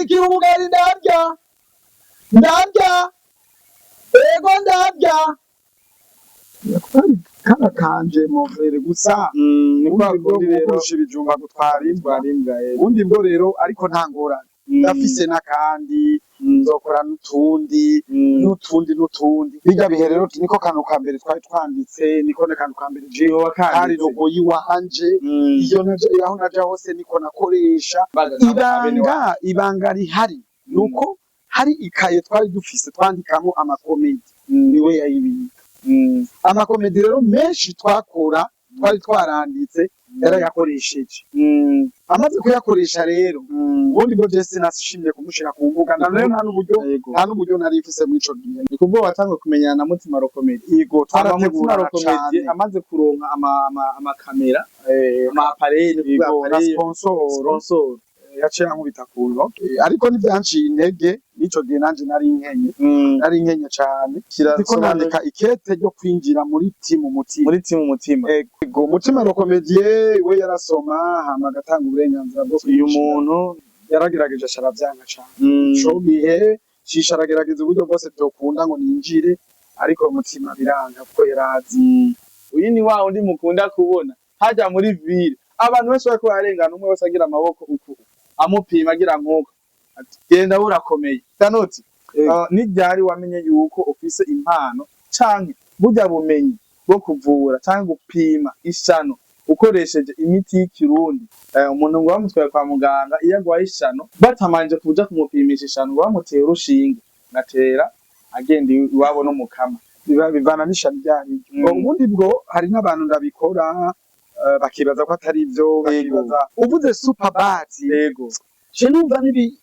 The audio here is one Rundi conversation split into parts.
Nshigikira ubugari ndarya ego ndarya kana kanje movere gusa ubundi rero kurusha ibijumba gutwara imbwa ubundi bwo rero ariko nta ngorane ndafise n'akandi nzokora n'utundi bijya bihe rero niko kantu ka mbere twari twanditse niko kantu ka mbere jewe kari logo yiwanje iyo naje aho naje hose niko nakoresha ibanga rihari nuko hari ikaye twari dufise twandikamo amakomedi niwe yayibika amakomedi rero menshi twakora twari twaranditse yarayakoresheje amaze kuyakoresha rero ubundi bwo Jesse nashimye kumushira ku mbuga none nta n'uburyo nari mfise mu ico gihe nikubwo watangwe kumenyana na Mutima Comedy yego twarategura Comedy amaze kuronka ama kamera ama appareil sponsor yaciye ankubita kuno ariko nivyanciye intege nico gihe nanje nari nkenye cyane ndiko nandika ikete ryo kwinjira muri timu mutima ego Mutima Comedy we yarasoma hama gatanga uburenganzira bwo uyu muntu yaragerageje asharavyanka cyane cyo bihe shisharagerageza uburyo bwose byokunda ngo ninjire ariko Mutima biranga kuko yarazi uyu ni wa undi mukunda kubona hajya muri ville abantu bose bako barengana umwe wese agira amaboko uku amupima agira nkuko ati genda urakomeye kanoti n'ibyari wamenye yuko ufise impano canke burya bumenyi bwo kuvura canke gupima ishano ukoresheje imiti y'ikirundi umuntu ngo bamutwaye kwa muganga iyo agwaye ishano batamanje kuja kumupimisha ishano ngo bamuteye urushinge natera agenda iwabo no mukama bivana n'ishano ryari ubundi bwo hari n'abantu ndabikora bakibaza ko atari ivyo bakibaza uvuze super bat yego je numva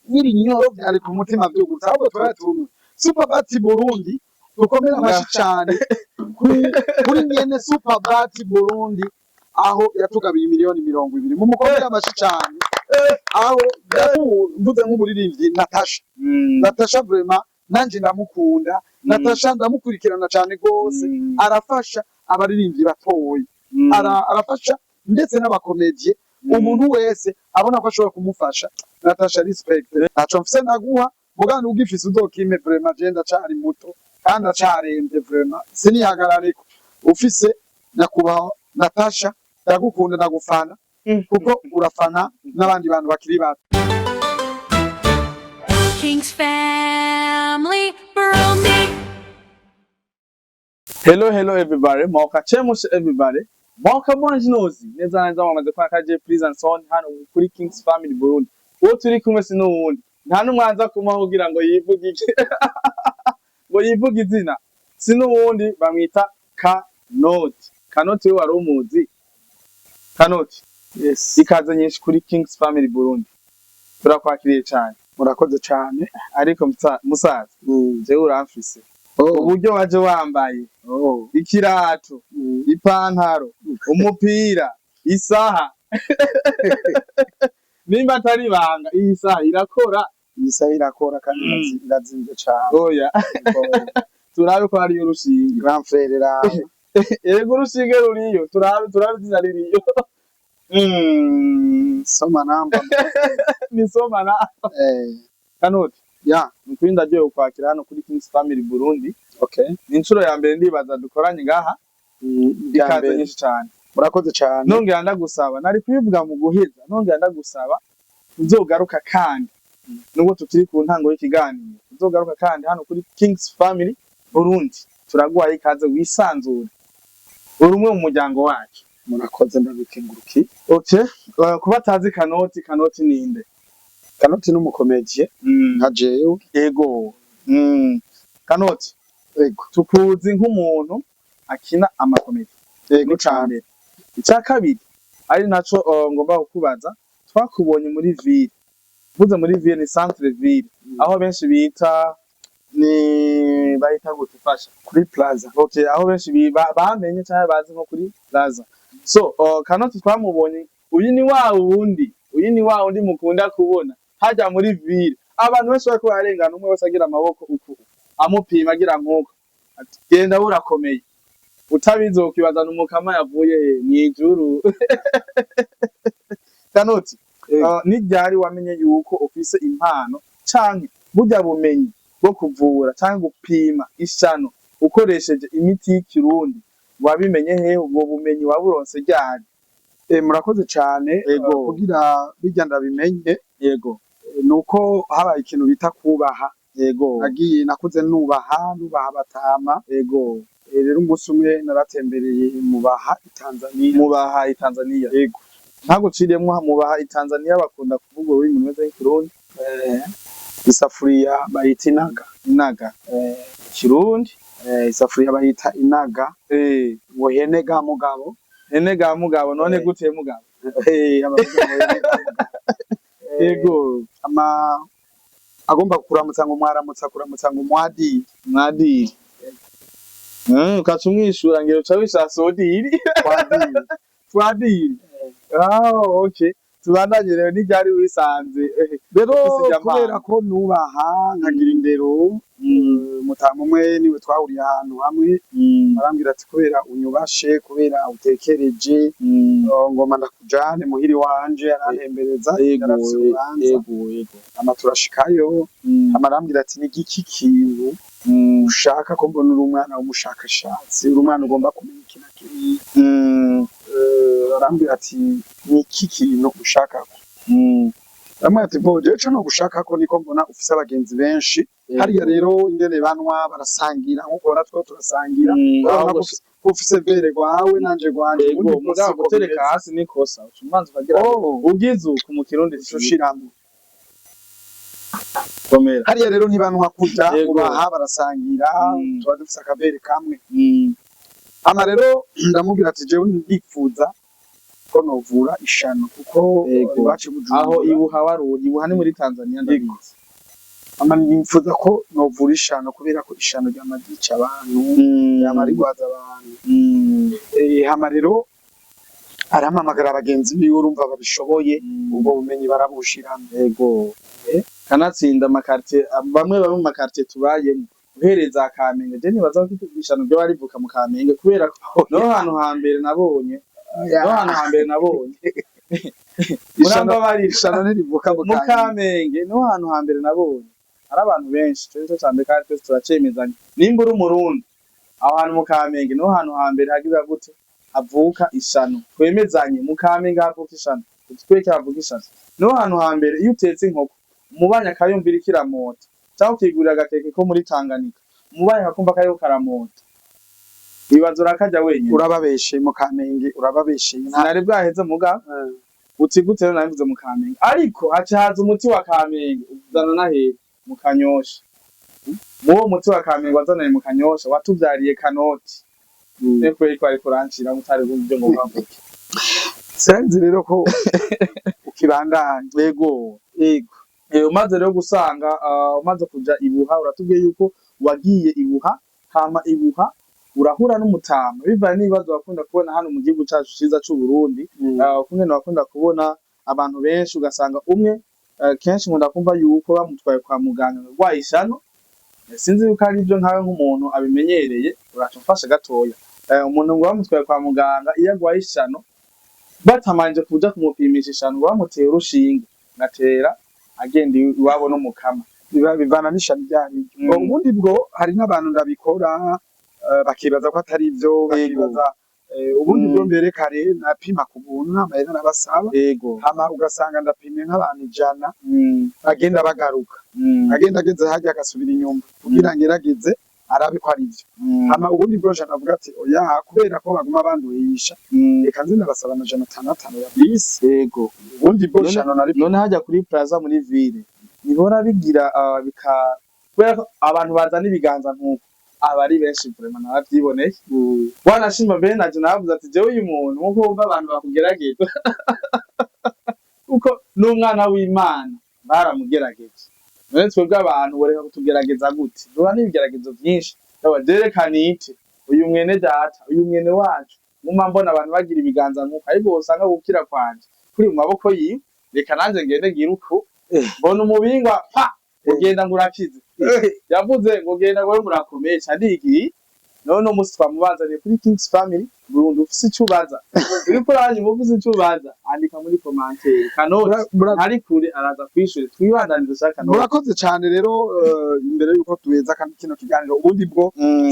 n'ibinyoro byari ku mutima byo gusa ahubwo twaratumwe super bat Burundi dukomera amashi cyane kuri nyene super bat Burundi aho yatugabiye miliyoni 20 mu mukomera amashi cyane aho mvuze nk'umuririmbyi Natasha vraiment nanje ndamukunda Natasha ndamukurikirana cyane gose arafasha abaririmbyi batoye arafasha ndetse n'abakomedie umuntu wese abona ko ashobora kumufasha Natasha respect naco mfise naguha mugana ugifise uzokime vraiment je ndacari muto kandi acarembye vraiment sinihagarare ufise nakubaho Natasha ndagukunda ndagufana kuko urafana n'abandi bantu bakiri bato King's Family Burundi. Hello everybody, mwaka chemushe everybody. Mwaka mwanjinozi, neza neza mwamaze kwa kaje Prison Son hano kuri King's Family Burundi. Uwo turi kumwe sino wundi. Nta numwanza kumahugira ngo yivuge iki. Ngo yivuge izina. Sino wundi bamwita Kanoti. Kanoti we wari umuzi. Kanoti. Yes. Ikaze nyinshi kuri King's Family Burundi. Turakwakiriye cyane. Murakoze cyane. Ariko musaza. Je uramfise. Uburyo waje wambaye ikirato ipantaro umupira isaha nimba atari banga iyi saha irakora kandi irazimvye cyane oya turabe ko ari urushinge grand frère rawe ego urushinge ruriyo turabe zinaririyo soma namba ni soma na Kanoti ya nukuri ndagiye kwakira hano kuri King's Family Burundi. Okay. Ni incuro ya mbere ndibaza dukoranye ngaha. Ikaze nyinshi cyane. Murakoze cyane. Nongera ndagusaba nari kubivuga mu guheza. Nongera ndagusaba uzogaruka kandi. Nubwo tukiri ku ntango y'ikiganiro. Uzogaruka kandi hano kuri King's Family Burundi. Turaguhaye ikaze wisanzure. Uri umwe mu muryango wacu. Murakoze ndabikenguruki. Okay. Kuba tazi Kanoti ninde? Kanoti n'umukomedie nka jewe yego Kanoti yego tukuzi nk'umuntu akina amakomedi yego cyane icya kabiri ari naco ngomba kukubaza twakubonye muri ville buze muri ville ni centre ville aho benshi bita ni bahita gutufasha kuri plaza okay aho benshi bamenye cyane bazi nko kuri plaza so Kanoti twamubonye uyu ni wa wundi mukunda kubona hajya muri ville abantu bose bako barengana umwe wese agira amaboko uku amupima agira nkuko ati genda urakomeye utabizokibaza n'umukama yavuye mwijuru Kanoti n'ibyari wamenye yuko ufise impano canke burya bumenyi bwo kuvura canke gupima ishano ukoresheje imiti y'ikirundi wabimenye hehe ubwo bumenyi waburonse ryari? Murakoze cane Ego. kugira bijya ndabimenye Yego. nuko habaye ikintu bita kubaha. Yego. nakuze nubaha batama. Yego. Rero umunsi umwe naratembereye Mubaha Tanzania. Mubaha Tanzania. Yego. Ntago ciremwo Mubaha Tanzania bakunda kuvuga ururimi rumeze nk'ikirundi. Isafuriya bayita inaga. Inaga. Kirundi. Isafuriya bayita inaga. Ngo hene ga mugabo. Hene ga mugabo none gute mugabo? Yego. Agomba kuramutsa ngo mwaramutsa kuramutsa ngo mwadiri. Ukaca umwishura ngero ca wisasodiri. Twadiri. Okay. Tubandanye rero n'iryari wisanze. Rero kubera ko nubaha nkagira indero mutamu umwe niwe twahuriye ahantu hamwe arambwira ati kubera unyubashe kubera utekereje ngoma ndakujane muhiri wanje arantembereza yego amaturashikayo amarambwira ati ni giki kintu ushaka ko mbona uri umwana w'umushakashatsi uri umwana ugomba kumenya ikintu kiri arambwira ati ni iki kintu ushaka Amwe ati bo jewe no gushaka ko niko mbona ufise abagenzi benshi hariya rero ingene banwa barasangira nkuko natwo turasangira ufise vere gwawe nanje gwanje ubundi mugabo gutereka hasi nikosa umanza ukagira ugize ku mu kirundi cushiramwe komera hariya rero ntibanwa kuja ubaha barasangira tuba dufise akavere kamwe ama rero ndamubwira ati jewe ndifuza ko novura ishano kuko iwacu aho ibuha ni muri Tanzania ndabizi ama nifuza ko novura ishano kubera ko ishano ryamagica abantu yamarigwaza abantu hama rero arampamagara abagenzi biwe urumva babishoboye ubwo bumenyi barabushiramo yego kanatsinda amakartie bamwe mu makartie tubayemo uhereza Kamenge je nibaza ko ishano ryo barivuka mu Kamenge kubera no hantu hambere nabonye Muramba bari ishano nirivuka mu Kamenge no hantu hambere nabonye ari abantu benshi cyo cyane kandi twese turacemezanya nimba uri umurundi aho hantu mu Kamenge no hantu hambere hagiza gute avuka ishano twemezanye mu Kamenge havuka ishano tweke havuka ishano no hantu hambere iyo utetse inkoko umubanya kayumvira kiramota cyangwa ukigurira agateke ko muri Tanganyika umubanya akumva kayo karamota Ibazo rakaja wenyine urababeshe mu Kamenge urababeshe nari bwaheze muga uti gute rero nabivuze mu Kamenge ariko hacaza umuti wa Kamenge uzana na he mu Kanyosha muwo muti wa Kamenge wazana mu Kanyosha watubyariye kanoti eko iko ari kuranshira mutari byo ngo bavuke senzi rero ko ukibandanye yego umaze rero gusanga umaze kuja ibuha uratubwiye yuko wagiye ibuha hama ibuha urahura n'umutama bivanye n'ibibazo bakunda kubona hano mu gihugu cyacu ciza cy'u Burundi kumwe bakunda kubona abantu benshi ugasanga umwe kenshi nkunda kumva yuko bamutwaye kwa muganga rwayishano sinzi yuko ari byo nkawe nk'umuntu abimenyereye uracumfasha gatoya umuntu ngo bamutwaye kwa muganga iyo rwayishano batamanje kuja kumupimisha ishano bamuteye urushinge ngatera agenda iwabo no mukama bivana n'ishano ryari ubundi bwo hari n'abantu ndabikora bakibaza ko atari ivyo bakibaza ubundi bwo mbere kare napima ku buntu namaye n'abasaba hama ugasanga ndapimye nk'abantu 100 bagenda bagaruka agenda ageze hajya agasubira inyuma kugira ngerageze arabe ko ari ivyo hama ubundi bwo je navuga ati oya kubera ko baguma banduhisha reka nzi ndabasaba na 500 ya bisi ubundi bwo shano nari none hajya kuri plaza muri ville nibora bigira kubera abantu bazana ibiganza nkuko abari benshi vraiment naravyiboneye wanashimba mbere naje navuze ati jewe uyu muntu nkuko umva abantu bakugerageza uko n'umwana w'Imana baramugerageje none twebwe abantu boreka kutugerageza gute duha n'ibigeragezo byinshi derekanite uyu mwene data uyu mwene wacu muma mbona abantu bagira ibiganza nkuko ariko usanga gukira kwanje kuri mu maboko yiwe reka nanje ngende ngira uko mbona umubingwa pa ugenda ngurakize yavuze ngo genda gowe murakomeye cyandiki none umunsi twamubazaniye kuri Kings Family Burundi ufise icyo ubaza uriko uranyuma ufise icyo ubaza andika muri commentaire Kanoti ari kure araza kwishura twibandaniriza ushaka Kanoti murakoze cyane rero imbere yuko tuweza kandi kino kiganiro ubundi bwo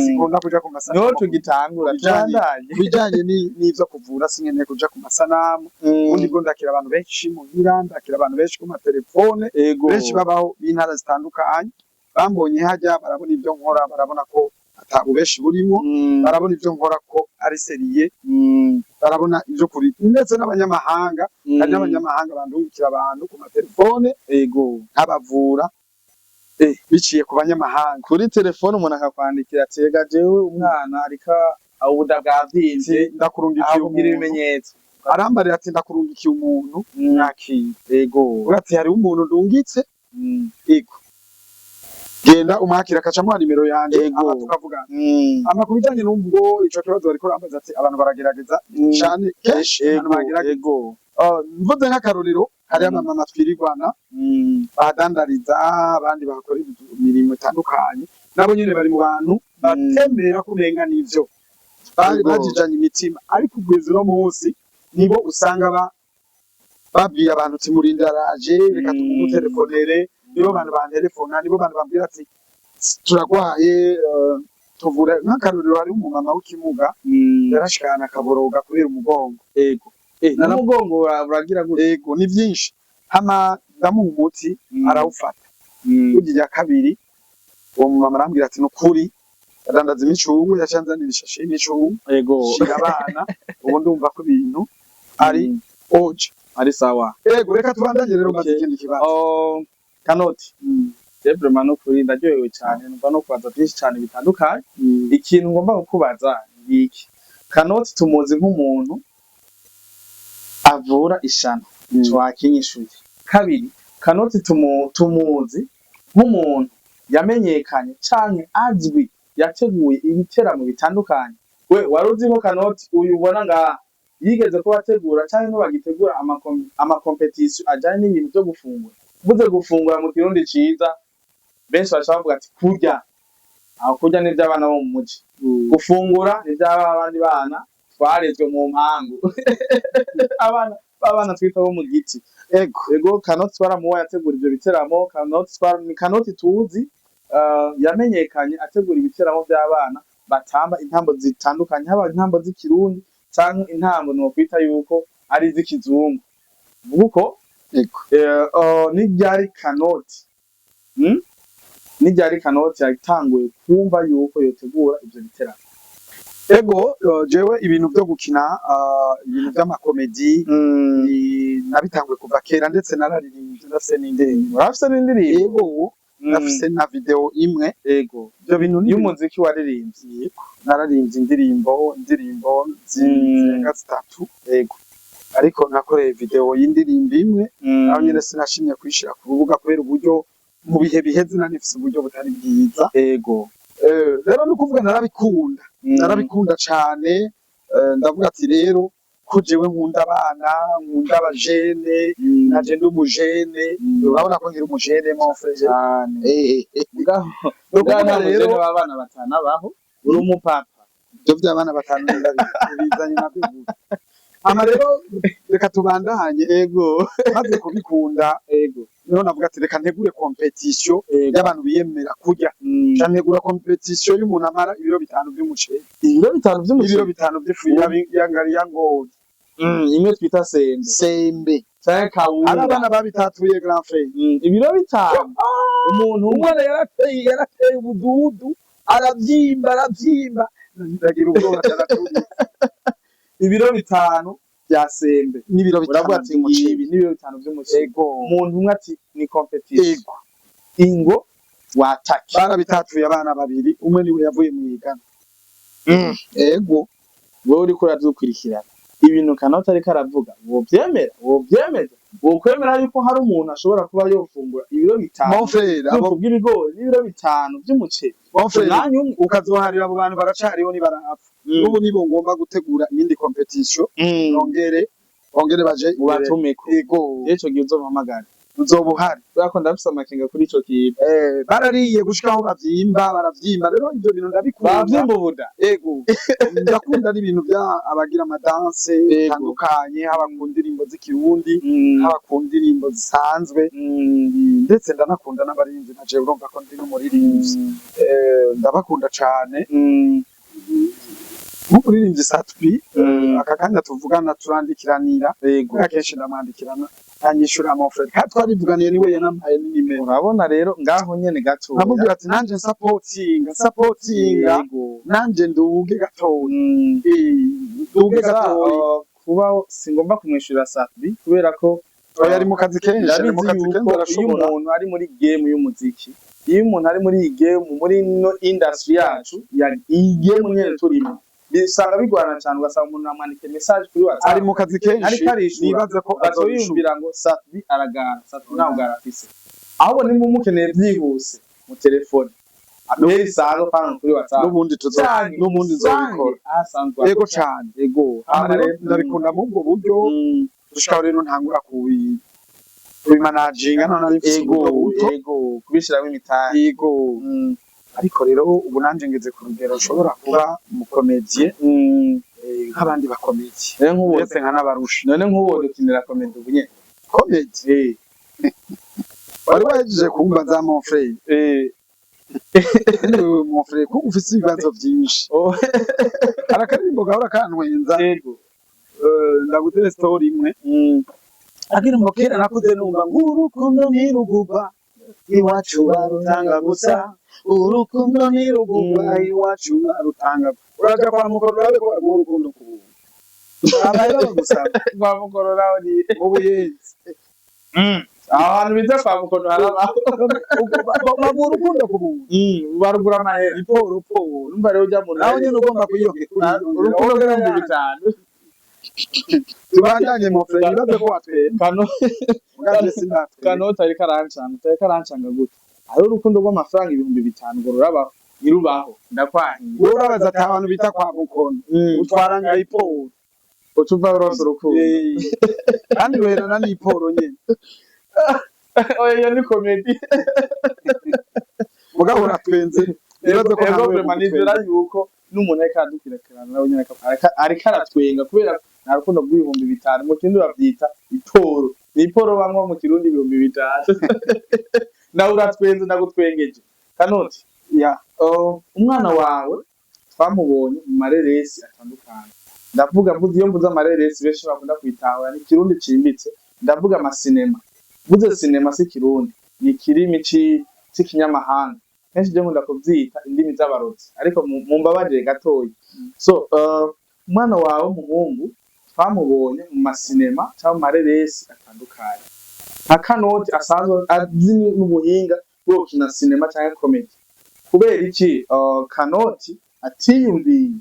sikunda kuja ku masanamu no tugitangura tubandanye bijanye n'ivyo kuvura sinkeneye kuja ku masanamu ubundi bwo ndakira abantu benshi mu Iranda ndakira abantu benshi ku matelefone benshi babaho b'intara zitandukanye bambonye hajya barabona ivyo nkora barabona ko atabubeshi burimo barabona ivyo nkora ko ari seriye barabona ivyo kuri ndetse n'abanyamahanga kandi n'abanyamahanga bandungikira abantu ku matelefone nkabavura biciye ku banyamahanga kuri telefone umuntu akakwandikira tega jewe umwana arika ubuda bwavyize ndakurungikiye ibimenyetso arambarira ati ndakurungikiye umuntu nakira urati hari umuntu ndungitse genda umwakira akacamuha nimero yanjye aha tukavugana ama kubijanye n'ubwo ico kibazo bariko rambaza ati abantu baragerageza cyane kenshi abantu bagerageza mvuze nk'akarorero hari abamama twirirwana badandariza abandi bakora imirimo itandukanye nabo nyene bari mu bantu batembera kurenga n'ivyo bajijanye imitima ariko kugeza uno munsi nibo usanga babwira abantu ati murinde araje reka tumutelefone nibo bantu bantelefona nibo bantu bambwira ati turagwaye tuvura nk'akarorero hari umumama w'ikimuga yarashikana akaboroga kubera umugongo n'umugongo uragira gute ni vyinshi hama ndamuha umuti arawufata ugiye kabiri uwo mumama arambwira ati nukuri adandaza imicungu yacanzanira ishashe y'imicungu shira abana ubu ndumva ko ibintu ari oje ari sawa reka tubandanye rero maze ikindi kibazo Kanoti vraiment no kuri ndaryohewe cyane numva no kubaza byinshi cyane bitandukanye ikintu ngomba kukubaza ngiki Kanoti tumuzi nk'umuntu avura ishano twakinyishuye kabiri Kanoti tumuzi nk'umuntu yamenyekanye canke azwi yateguye ibiteramo bitandukanye we waruzi ko Kanoti uyu ubona nga yigeze ko bategura canke no bagitegura ama competition ajanye n'ibintu byo gufungura buze gufungura mu kirundi ciza benshi bashavuga ati kurya aho kurya n'ivy'abana bo mu muji gufungura n'ivy'abandi bana twarezwe mu mpangu abana twita bo mu giti ego Kanoti twaramuwa yategura ivyo biteramo Kanoti tuzi yamenyekanye ategura ibiteramo by'abana batamba intambo zitandukanye haba intambo z'ikirundi canke intambo no kwita yuko ari iz'ikizungu buko n'iryari Kanoti yatanguye kumva yuko yotegura ivyo biteramo jewe ibintu byo gukina ibintu by'amakomedi nabitanguye kuva kera ndetse nararirimbye ndafise n'indirimbo nafise na video imwe ibyo bintu y'umuziki waririmbye nararimbye indirimbo zirenga zitatu ariko nakoreye video y'indirimbo imwe aho nyene sinashimye kwishira ku rubuga kubera uburyo mu bihe biheze nanifise uburyo butari bwiza rero no kuvuga narabikunda cane ndavuga ati rero ko jewe nkunda abana nkunda abajene naje ndi umujene urabona ko ngira umujene mon frère rero abana batana baho uri umupapa byo by'abana batanu bizanye nabyo ama rero reka tubandanye maze kubikunda niho navuga ati reka ntegure competition y'abantu biyemera kurya ntegura competition y'umuntu amara ibiro 5 by'umuceri ibiro 5 by'ifu yangari yangoye imwe twita sembe abana babitatuye grand frère ibiro 5 umuntu umwana yarateye ubududu aravyimba ndagira ubwoba cyaratuye ibiro 5 bya sembe n'ibiro 5 by'umuceri n'ibiro 5 by'umuceri umuntu umwe ati ni competition ingo wataki barabitatuye abana babiri umwe niwe yavuye mu igana wowe uri kuradukurikirana ibintu Kanoti ariko aravuga wovyemeza wokwemera yuko hari umuntu ashobora kuba yofungura ibiro 5 abo bw'ibigori n'ibiro 5 by'umuceri nanyu ukazoharira abo bantu baracariho ni barapfa ubu nibo ngomba gutegura iyindi competition ongere baje ubatumeko ico gihe uzompamagara uzobuhari Bako ndafise amakenga kuri ico kintu. barariye gushika aho baravyimba rero ivyo bintu ndabikunda Bavyimba ubuda. ego ndakunda n'ibintu bya abagira amadanse Ego. bitandukanye haba ku ndirimbo z'ikirundi haba ku ndirimbo zisanzwe Mm. ndetse ndanakunda n'abarinzi na jewe urumva ko ndi n'umuririmbyi ndabakunda cane Mm. nk'umuririmbyi Satbi Mm. aka kanya tuvugana turandikiranira Ego. akenshi ndamwandikirana anyishura amafrere kandi twarivuganiye niwe yanampaye n'inimero Urabona rero ngaho nyene gato. nkamubwira ati nanje supportinga Ego. nanje nduge gatoya Mm. nduge Gusa, gatoya kuba singomba kumwishura Satbi kubera ko oya ari mu kazi kenshi ari mu ndabizi kazi yuko kenshi iyo arashobora umuntu ari muri game y'umuziki, iyo umuntu ari muri iyi game muri no industry yacu ya iyi game nyene turimo, bisanga bigorana cyane ugasanga umuntu amwandike message kuri WhatsApp ari mu kazi kenshi ariko arishura nibaze ko azoyumvira ngo Satbi aragara, Satbi ntabwo arafise, ahubwo nimba umukeneye byihuse mu telefone ameri sano pana kuri WhatsApp n'ubundi nzobikora asanzwe yego cane ego ndabikunda mu ubwo buryo dushikaho rero ntangura kubimanaginga none ari mfise ubwo buryo ego kubishiramo imitari yego ariko rero ubu nanje ngeze ku rugero nshobora kuba umukomediye nk'abandi bakomediye rero nk'ubu ndetse nkanabarusha none nk'ubu dukinira komedi ubu nyene komedi wari wahejeje kumbaza mon frère mon frère ko ufise ibibazo vyinshi arakaririmbo gahora kantwenza ego ndagutere story imwe akiririmbo kera nakuze numva ng'urukundo ntirugugwa iwacu barutanga gusa urukundo ntirugugwa iwacu barutanga uraja kwa mukoro urabe ko ari urukundo kubuntu abaye bagusaba kwa mukorora ni mu buyenzi ahantu biza kwa mukono harabaho baguha urukundo kubuntu barugura amahera iporo urumva rero ujya mu nawe nyene ugomba kwiyoge urukundo rw'ibihumbi bitanu tubandanye mu frere nibaze ko watwenda kano ugaje sinatwe kanota ariko arancanga gute ari urukundo rw'amafaranga ibihumbi bitanu ngo rurabaho irubaho ndakwahiye urabaza ati abantu bita kwa mukono utwara nga iporo utuva rose urukundo kandi ruherana n'iporo nyene oya iyo ni komedi mugabo uratwenze nibaze ko ego vraiment nizera yuko n'umuntu ariko adukirakirana nawe nyene ariko aratwenga kubera nta rukundo rw'ibihumbi bitanu mu kindi bavyita iporo ni iporo bamwe mu kirundi ibihumbi bitanu nawe uratwenze ndagutwengeje kanoti ya umwana wawe twamubonye mu mareresi atandukanye ndavuga mvuze iyo mvuze amareresi benshi bakunda kwitahura ni kirundi cimbitse ndavuga amasinema mvuze sinema si kirundi ni kirimi c'ikinyamahanga kenshi je nkunda kuvyita indimi z'abarozi ariko mumbabarire gatoya so umwana wawe w'umuhungu twamubonye mu masinema cyangwa mu mareresi atandukanye nka Kanoti asanzwe azi n'ubuhinga bwo gukina sinema cyangwa comedy kubera iki Kanoti atiyumviye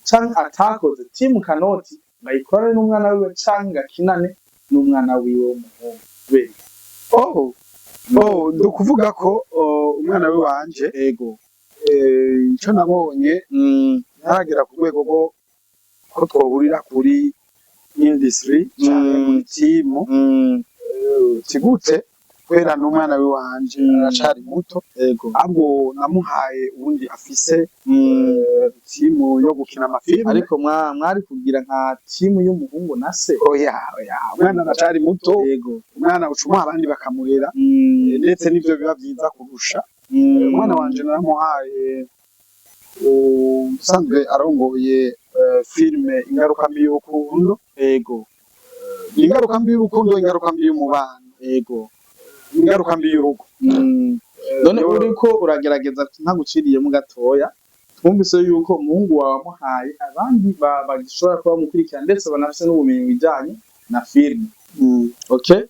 canke atakoze timu Kanoti bayikorane n'umwana wiwe canke gakinane n'umwana wiwe w'umuhungu kubera ndukuvuga ko umwana we wanje ego ico nabonye ntaragera ku rwego rwo ko twohurira kuri industry canke muri timu kigute kubera n'umwana we wanje aracari muto ego ahubwo namuhaye ubundi afise timu yo gukina amafilme ariko mwari kugira nka timu y'umuhungu na se oya umwana aracari muto yego umwana ucumuha abandi bakamurera ndetse n'ivyo biba vyiza kurusha umwana wanje naramuhaye usanzwe arongoye filme ingaruka mbi y'urukundo ego ingaruka mbi y'urukundo ingaruka mbi y'umubano ego ingaruka mbi y'urugo none uriko uragerageza ntaguciriyemo gatoya twumvise yuko umuhungu wawe amuhaye abandi bagishobora kuba bamukurikira ndetse banafise n'ubumenyi bijanye na filme okay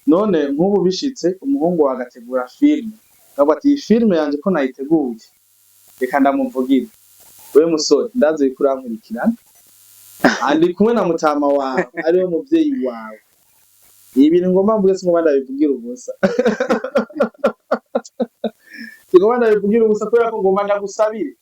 none nk'ubu bishitse umuhungu wawe agategura filme akavuga ati iyi filme yanje ko nayiteguye reka ndamuvugire wewe musore ndazi uriko urankurikirana andi kumwe na mutama wawe ariwe muvyeyi wawe ibintu ngomba mvuge singo ndabivugira ubusa singo ndabivugira ubusa kubera ko ngomba ndagusabire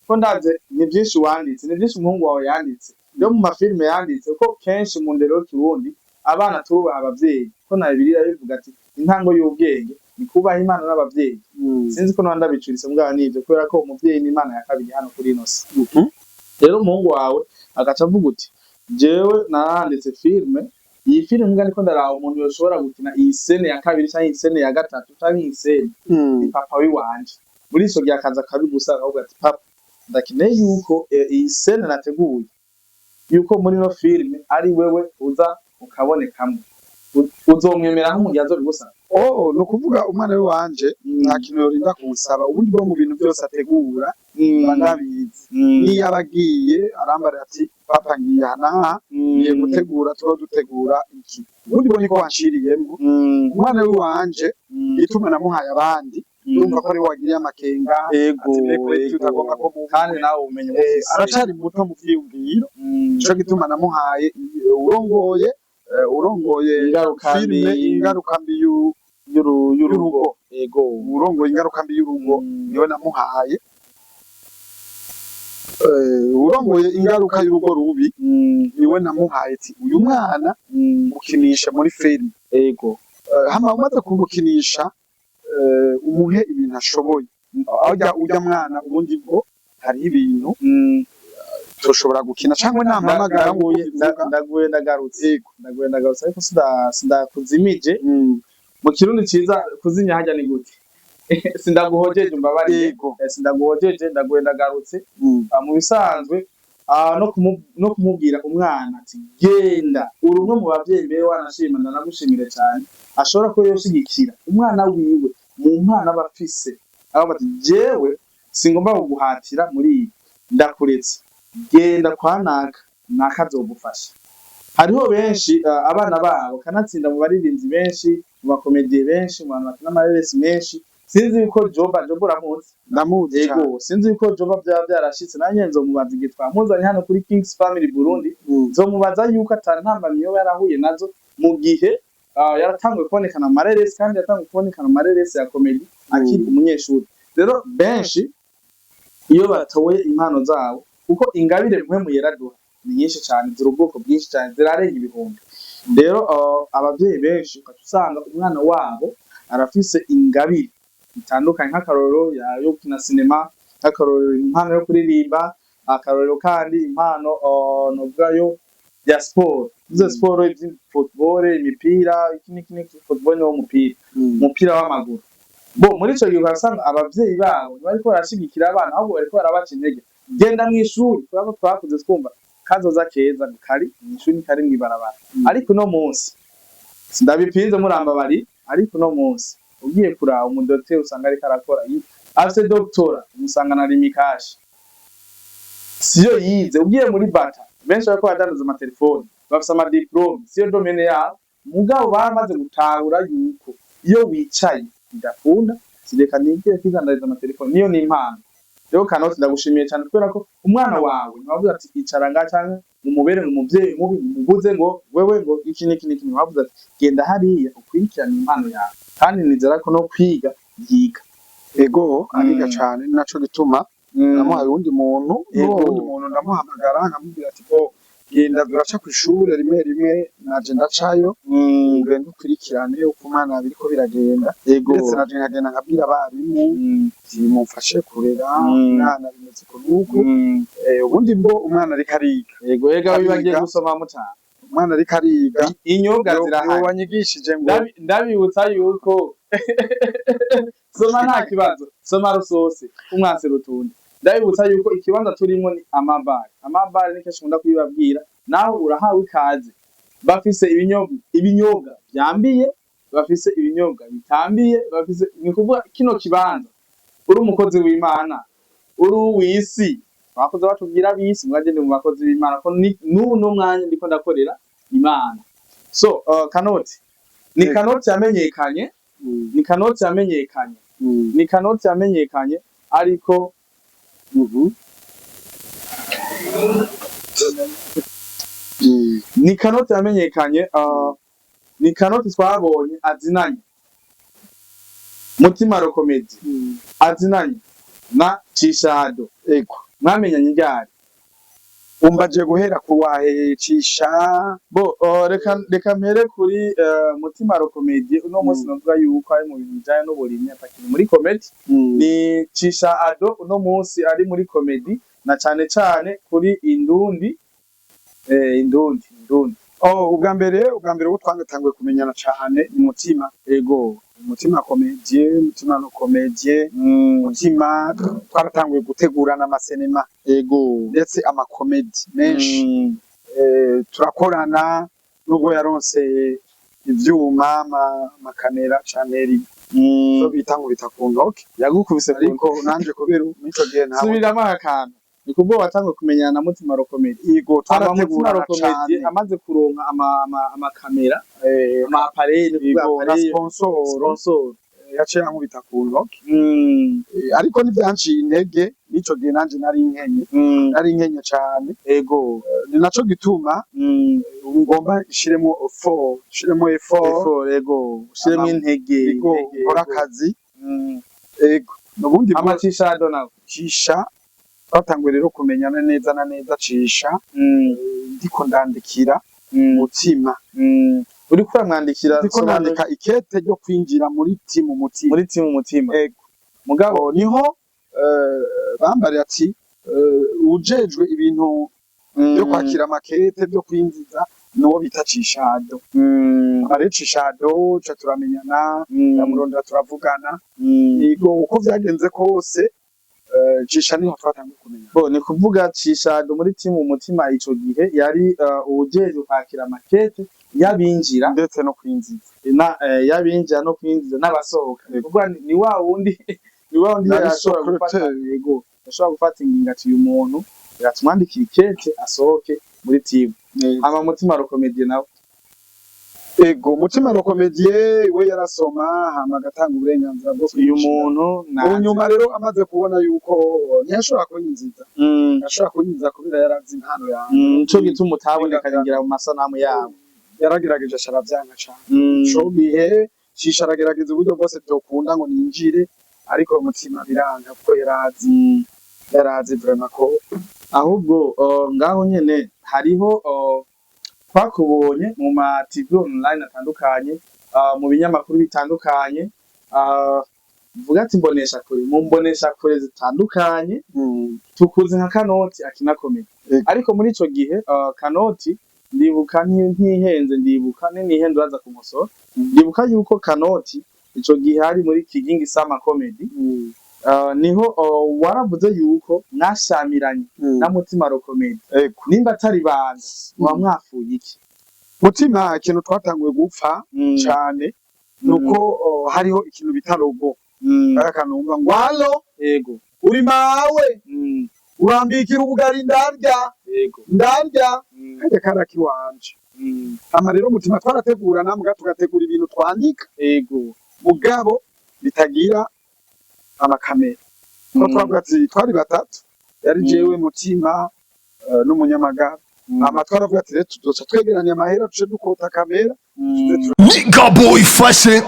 ko ndaze ni byinshi wanditse ni byinshi umuhungu wawe yanditse rero mu mafilme yanditse ko kenshi mu ndero kirundi abana turubaha abavyeyi ko na Bibiliya bivuga ati intango y'ubwenge ni kubaha Imana n'abavyeyi. Sinzi ko nanda bicurise mbwa nivyo kubera ko umuvyeyi ni Imana ya kabiri hano kuri ino si. Rero umuhungu wawe agaca avuga uti jewe naranditse filme, iyi filme mbwa niko ndaraba umuntu yoshobora gukina iyi scene ya kabiri canke iyi scene ya gatatu canke iyi scene ni papa wanje. Muri ico gihe akaza kabigusanga ahubwo ati papa ndakeneye yuko iyi scene nateguye yuko muri no filme ari wewe uza ukabonekamo uzomwemera nk'umuntu yazobigusaba. No kuvuga umwana we wanje nta kintu yorinda kumusaba ubundi bwo mu bintu byose ategura bandabizi niyo abagiye arambara ati papa ngiye hana ngiye gutegura tuba dutegura iki ubundi bwo niko wanshiriyemo umwana we wanje ituma namuhaye abandi urumva ko ari wagiriye amakenga ati utagomba ko kandi nawe umenye aracari muto mu vyiyumviro nico gituma namuhaye urongoye filme ingaruka mbi y'urugo urongoye ingaruka mbi y'urugo niwe namuhaye urongoye ingaruka y'urugo rubi niwe namuhaye ati uyu mwana mukinisha muri filme hama umaze kumukinisha umuhe ibintu ashoboye ujya mwana ubundi bwo hariho ibintu tushobora gukina cyangwa nampamagara ngo ndaguye ndagarutse ariko sindakuzimije mu kirundi ciza kuzimya hajya ni gute sindaguhojeje mbabariye sindaguhojeje ndaguye ndagarutse mu bisanzwe no kumubwira umwana ati genda urumwe mu bavyeyi bewe wanashima ndanagushimire cyane ashobora ko yoshigikira umwana wiwe mu mpano bafise aho bati jewe singomba kuguhatira muri iyi ndakuretse genda kwanaka nakazogufasha. Hariho benshi abana babo kanatsinda mu baririnzi benshi mu bakomediye benshi mu bantu bakina amareresi menshi sinzi yuko Joba uramuzi ndamuzi yego sinzi yuko Joba byarashitse nanye nzomubaza igihe twamuzanye hano kuri Kings Family Burundi nzomubaza yuko atantambamiyo yarahuye nazo mu gihe yaratanguye kubonekana mu mareresi kandi yatanguye kubonekana mu mareresi ya komedi akiri umunyeshuri. Rero benshi iyo batowe impano zabo kuko ingabire mwe muyeraduha ni nyinshi cyane ziri ubwoko bwinshi cyane zirarenga ibihumbi. Rero abavyeyi benshi usanga umwana wabo arafise ingabire bitandukanye nk'akarorero yo gukina sinema, nk'akarorero impano yo kuririmba, akarorero kandi impano novugayo ya sport. Izo sport football, imipira, iki football no umupira w'amaguru. Muri ico gihe usanga abavyeyi babo bariko barashigikira abana ahubwo bariko barabaca intege. Genda mw'ishuri kurabo twakuze twumva kazoza keza kari mw'ishuri kari mwibarabara. Ariko no munsi sindabipinze muramba bari ariko no munsi ugiye kuraba umudote usanga ariko arakora afise doctora umusanga na limikashi siyo yize. Ugiye muri bata benshi bariko badandaza amatelefone bafise ama diplome siyo domaine yabo mugabo bamaze gutahura yuko iyo wicaye ndakunda sireka nigire kwizandariza amatelefone niyo ni impano. Rero Kanoti ndagushimiye cyane kubera ko umwana wawe ntiwavuze ati icara nga cyangwa umubere umuvyeyi mubi umuguze ngo wewe ngo iki wavuze ati genda hariya ukurikirana impano yawe kandi nizera ko no kwiga yiga ariga cyane naco gituma namuhaye undi muntu ndamuhamagara nkamubwira ati genda duraca ku ishure rimwe naje ndacayo ngende ukurikirane uko umwana biriko biragenda ndetse naje nkagenda nkabwira abarimu mumfashe kurera umwana bimeze ko nuko ubundi bwo umwana ariko ariga wibagiye gusoma mutana umwana ariko ariga inyobwa zirahari wanyigishije ngo ndabibutsa yuko soma nta kibazo soma rusose umwansi rutundi ndabibutsa yuko ikibanza turimo ni amabare ni kenshi nkunda kubibabwira naho urahawe ikaze bafise ibinyobwa byambiye bafise ibinyobwa bitambiye bafise ni kuvuga kino kibanza uri umukozi w'Imana uri uw'isi bakoze batubwira bisi mwagende mu bakozi b'Imana ko n'uno mwanya ndiko ndakorera Imana. So Kanoti ni Kanoti yamenyekanye ni Kanoti yamenyekanye ariko ni Kanoti yamenyekanye ni Kanoti twabonye azinanye Mutima Comedy azinanye na Cishado mwamenyanye ryari umbaje guhera kuwahecisha bo reka mpere kuri mutima rokomedi uno munsi novuga yuko ari mu bintu bijanye n'uburimyi atakiri muri comedy ni Cisha Ado uno munsi ari muri comedy na cane cane kuri indundi ubwa mbere wo twangatanguye kumenyana cane ni mutima mutima komedie mutima twaratanguye gutegurana amasenema ndetse amakomedi menshi turakorana nubwo yaronse ivyuma amakamera chaneli so bita ngo bitakundoke yagukubise ariko nanje kubera mico gihe ntawe subiramo akantu nikubo watanguye kumenyana na mutima rokomedi yego twarategurana cane amaze kuronka amakamera ama appareil sponsor yaciye ankubita ku ntoki ariko nivyanciye intege nico gihe nanje nari nkenye cane ni naco gituma ngomba ishiremo effort ushiremo intege nkora akazi nubundi Cisha Ado nawe Cisha twatanguye rero kumenyana neza na neza Cisha ndiko ndandikira mutima uri kuramwandikira ndiko ndandika ikete ryo kwinjira muri timu mutima mugabo niho bambari ati ujejwe ibintu byo kwakira makete byo kwinjiza no bita Cisha Ado ari Cisha Ado cha turamenyana ndamurondera turavugana yego uko vyagenze kose Cisha niho twatanguye kumenya bo ni kuvuga Cisha Ado muri timu mutima ico gihe yari ujejwe kwakira makete yabinjira ndetse no kwinjiza yabinjira no kwinjiza n'abasohoka kuvuga ni wa wundi yashobora gufata ingingo ati uyu muntu yatumwandikira ikete asohoke muri timu ama mutima rokomedi nawe mutima rokomedie we yarasoma hama agatanga uburenganzira bwo uyu muntu nyuma rero amaze kubona yuko ntiyashobora kunyinziza ashobora kunyinziza kubera yarazi impano yawe nico gituma utaboneka ngira mu masanamu yabo yaragerageje asharavyanga cane co gihe Cisha aragerageza uburyo bwose byokunda ngo ninjire ariko umutima biranga kuko yarazi vraiment ko ahubwo ngaho nyene hariho twakubonye mu ma TV online atandukanye mu binyamakuru bitandukanye vuga ati mbonesha kure zitandukanye tukuzi nka Kanoti akina comedy ariko muri ico gihe Kanoti ndibuka ntihenze nihenze uraza kumusora ndibuka yuko Kanoti ico gihe hari muri Kigingi Sama Comedy niho waravuze yuko mwashamiranye na mutima rokomedi nimba atari banda wamwafuye iki mutima ikintu twatanguye gupfa cane nuko hariho ikintu bita logo arakanumva ngo halo uri mawe urambikira ubugari ndarya kajya karaki wanje ama rero mutima twarategurana muga tugategura ibintu twandika mugabo bitagira amakamera ko twavuga ati twari batatu yari jewe mutima n'umunyamagara ama twaravuga ati rero tuzoca twegeranya amahera tuce dukota kamera Nigga Boy Fashion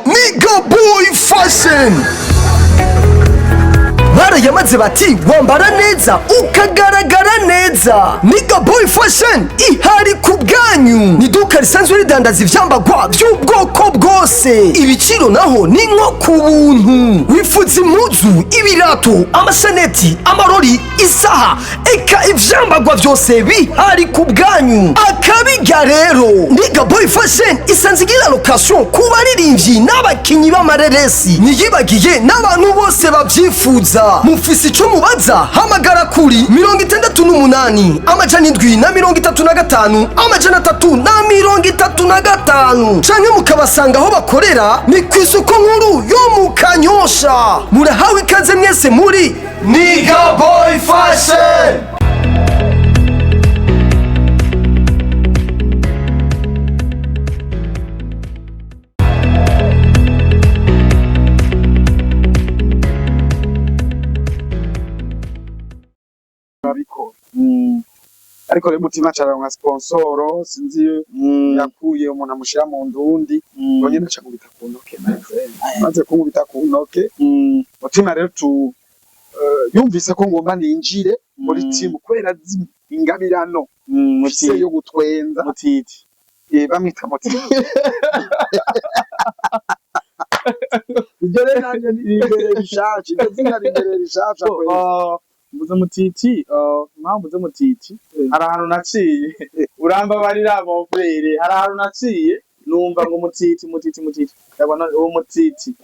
barayamaze bati wambara neza ukagaragara neza. Nigga Boy Fashion ihari ku bwanyu, ni iduka risanzwe ridandaza ivyambagwa by'ubwoko bwose, ibiciro naho ni nko ku buntu. Wifuza impuzu, ibirato, amasaneti, amarori, isaha, eka ivyambagwa byose bihari ku bwanyu. Akabirya rero, Nigga Boy Fashion isanzwe igira location ku baririmbyi n'abakinyi b'amareresi, niyibagiye n'abantu bose babyifuza. Mufisi ico mubaza, hamagara kuri 68 amajana 735 amajana 335 canke mukabasanga aho bakorera ni kw'isoko nkuru yo mu Kanyosha. Murahawe ikaze mwese muri Nigga Boy Fashion. ariko rero mutima cararonka sponsoro sinzi yakuye umuntu amushira mu ndundi bonye naca kubita ku ntoke maze kumubita ku ntoke mutima rero yumvise ko ngomba ninjire muri timu kwera ingabirano Mutiti. yo gutwenza Mutiti. bamwita mutiti ibyo rero nanjye ni imbere rishasha iryo zina ni imbere rishasha mvuze Mutiti, impamvu mvuze Mutiti, hari ahantu naciye urambabarira mon frere, hari ahantu naciye numva ngo Mutiti ndabona uwo Mutiti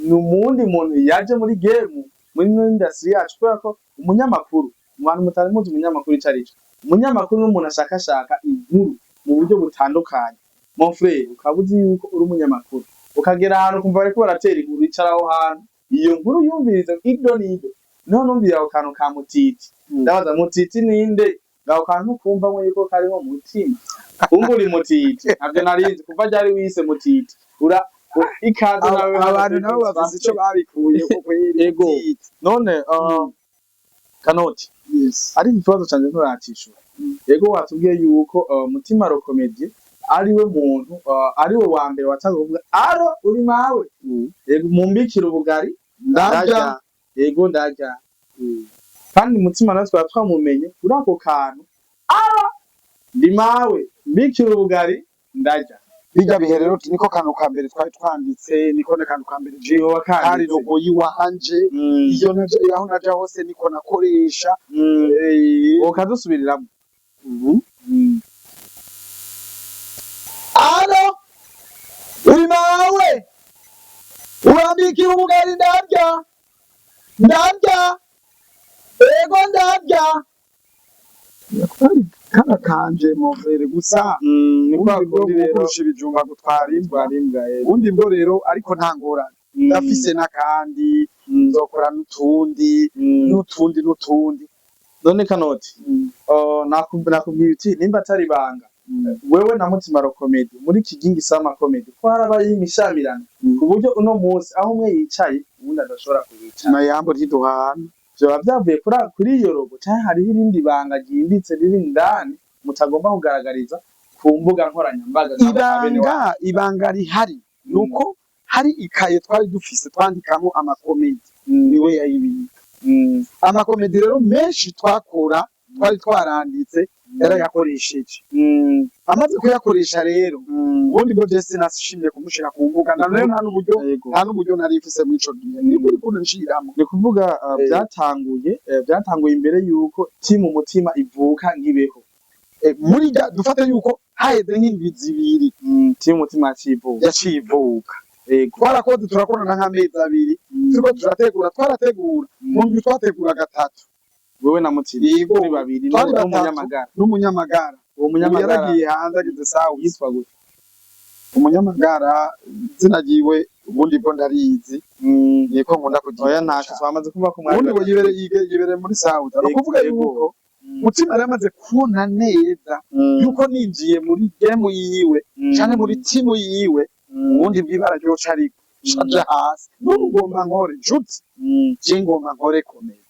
ni umundi muntu yaje muri game muri industry yacu kubera ko umunyamakuru mu bantu mutari muzi umunyamakuru icarico umunyamakuru n'umuntu ashakashaka inkuru mu buryo butandukanye mon frere ukabuzi yuko uri umunyamakuru ukagera ahantu kumva bariko baratera inkuru icaraho hantu iyo nkuru yumviriza ibyo nido no numvira ako kantu ka Mutiti ndabaza Mutiti ninde ngaho kantu kumva ngo yuko kariho mutima kumva uri Mutiti ntabyo narinzi kuva ryari wise Mutiti ikaze nawe abantu nabo bafise ico babikuye ko kweri Mutiti none Kanoti ari ikibazo canje nturatishura yego watubwiye yuko Mutima Comedy ariwe muntu ariwe wa mbere watanga kuvuga aro uri mawe yego mumbikira ubugari ndarya yego ndarya kandi Mutima natwe twamumenye kuri ako kantu aro ndi mawe mbikira ubugari ndarya bijya bihe rero niko kantu ka mbere twari twanditse niko kantu ka mbere jiho kandi logo yiwanje iyo naje aho naje hose niko nakoresha ukadusubiriramwo aro uri mawe urambikira ubugari ndarya ego ndarya kana kanje movere gusa niko rero ibijumba gutwarimbwa ubundi bwo rero ariko nta ngorane ndafise nakandi nzokora n'utundi none Kanoti nakubwiye uti nimba atari banga wewe na Mutima Comedy muri Kigingi Sama Comedy twarabaye imishamirano ku buryo uno munsi aho umwe yicaye ubundi adashobora kubicara na yambo ntiduhana byo byavuye kuri iyo robo cyane hariho irindi banga ryimbitse riri ndani mutagomba kugaragariza ku mbuga nkoranyambaga ibanga rihari nuko hari ikaye twari dufise twandikamo amakomedi niwe yayibika amakomedi rero menshi twakora twari twaranditse yarayakoresheje amaze kuyakoresha rero ubundi bwo Jesse nasishimye kumushira ku mbuga nta n'uburyo nari mfise mu ico gihe niko uri nshiramo ni kuvuga byatanguye imbere yuko Team Mutima ivuka ngibeho muri dufate yuko haheze nk'indwi zibiri Team Mutima yacivuka twarakoze turakorana nk'amezi abiri turiko twarategura mu ndwi twategura gatatu wewe na Mutima muri babiri n'umunyamagara uwo munyamagara yaragiye hanze agize sawa yitwa gute umunyamagara zina giwe ubundi bwo ndarizi niko nkunda kugira oya ntacyo twamaze kumva ko mwari ubundi yibere muri South arakuvuga yuko Mutima yaramaze kubona neza yuko ninjiye muri game yiwe cyane muri team yiwe ubundi bwibara ryo cari shaje hasi n'ugomba nkore nshuti je ngomba nkore comedy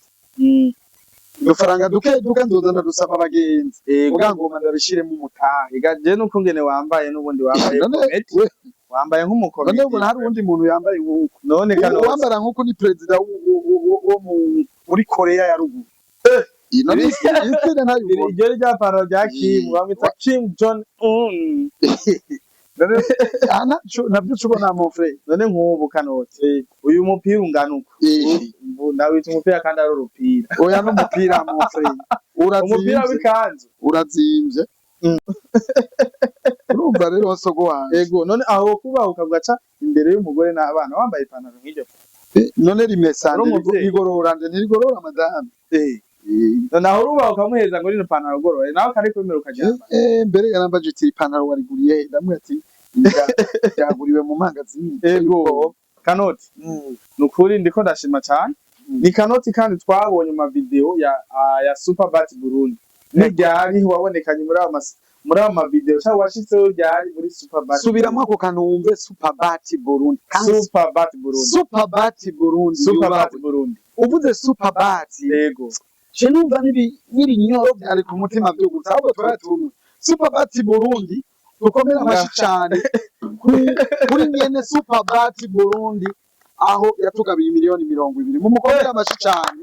udufaranga duke ndoza ndadusaba abagenzi uga ngoma ndabishiremo umutahe gaje nuko ngene wambaye n'ubundi wambaye comedy wambaye nk'umukomedi none ubona hari undi muntu yambaye nk'uko none Kanoti wambara nk'uko ni president wo muri Korea ya ruguru ino ni isitire ntayo iryo rya paro rya Kim bamwita Kim Jong Un nabyo tubona mon frère none nk'ubu Kanoti uyu mupira ungana uko ndawita umupira kandi ari urupira oya n'umupira mon frère umupira w'ikanzu urazimvye urumva rero wasogo wanje yego none aho kuba ukavuga imbere y'umugore n'abana wambaye ipantaro nk'iryo none rimesande igororanje ntirigorora madame none aho uruba ukamuheza ngo rino pantaro gorore nawe kari kwemera ukajyamba mbere yarambaje iti ipantaro wariguriye ndamwe ati yaguriwe mu magazine yego Kanoti nukuri ndiko ndashima cyane ni Kanoti kandi twabonye mu video ya Superbat Burundi n'iryari wabonekanye muri ama video cyangwa washitseho ryari muri Superbat subiramo ako kantu wumve Superbat Burundi uvuze Superbat yego je numva n'ibinyoro byari ku mutima byo gusa ahubwo twaratumwe Superbat Burundi dukomera amashi cyane kuri nyene Superbat Burundi aho yatugabiye miliyoni 20 mu mukomera amashi cyane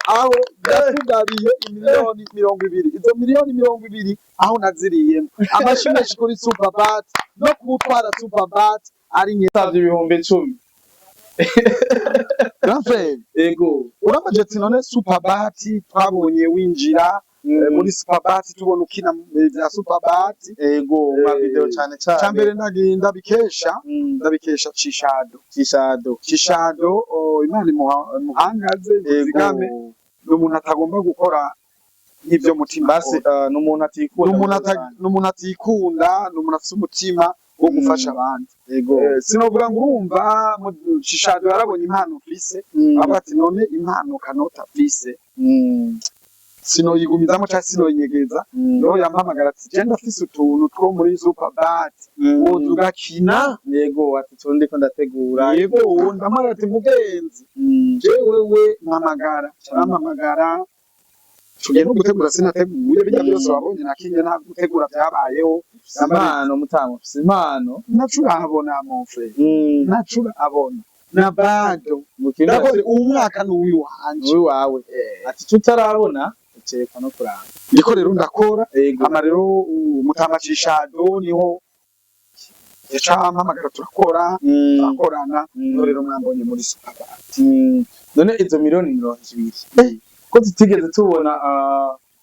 aho yatugabiye imiliyoni 20. Izo miliyoni 20 aho naziriyemo amashi menshi kuri Superbat no kutwara Superbat ari Savye ibihumbi 10. Rafael Ego. uramaje ati none Superbat twabonye winjira muri Superbat tubona ukina vya Superbat Ego ma video cyane cyane. Cyambere ndagenda ndabikesha Cishado Imana muhangaze zigame n'umuntu atagomba gukora n'ivyo mutima basi n'umuntu atikunda n'umuntu atikunda n'umuntu afite umutima wo gufasha abandi. Ego Sinovuga ngo urumva Cishado yarabonye impano ufise avuga ati none impano kanota afise sinoyigumizamo cyangwa sinoyinyegeza no yampamagara ati genda afise utuntu two muri Superbat woza ugakina. Yego ati tundi ko ndategura. Yego ndamara ati mugenzi jewewe mpamagara cyampamagara tugiye no gutegura sinateguye bijya byose wabonye nakinye nta gutegura byabayeho impano mutamo impano nacura abona mon frère nacura abona na bado ndabone umwaka n'uwi wanje wawe ati tutarabona cyeka no kuranga ndiko rero ndakora ama rero umutama Cishado niho yacampamagara turakorana rero mwambonye muri Superbat. None izo miliyoni 20 ko tutigeze tubona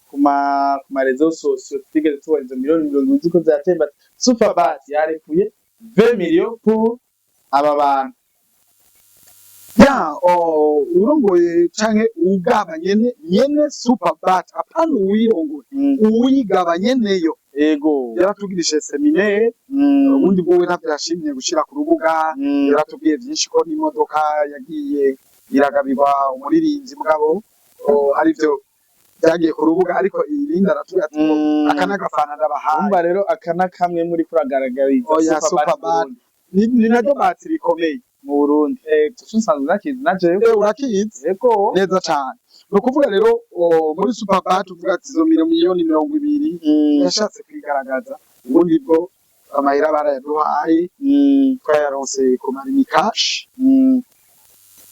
kuma rezo sosio tutigeze tubona izo miliyoni 20 ko zatemba Superbat yarekuye 20 millions pour aba bantu ya urongoye canke ugaba nyene Superbat apana uwirongoye uwigabanye neyo. Ego yaratugirije seminaire ubundi bwowe ntavyashimye gushira ku rubuga yaratubwiye byinshi ko n'imodoka yagiye iragabirwa umuririnzi mugabo arivyo byagiye ku rubuga ariko irindi aratubwira ati akana gafana ndabahaye. Umva rero akana kamwe muri kuragaragariza Superbat ni naryo batiri rikomeye mu Burundi. Tusanzwe nakizi naje urakizi eko neza cyane. No kuvuga rero muri Superbat uvuga ati zo miliyoni 20 yashatse kwigaragaza ubundi bwo amahera barayaduhaye twayaronse ku Marimi Cash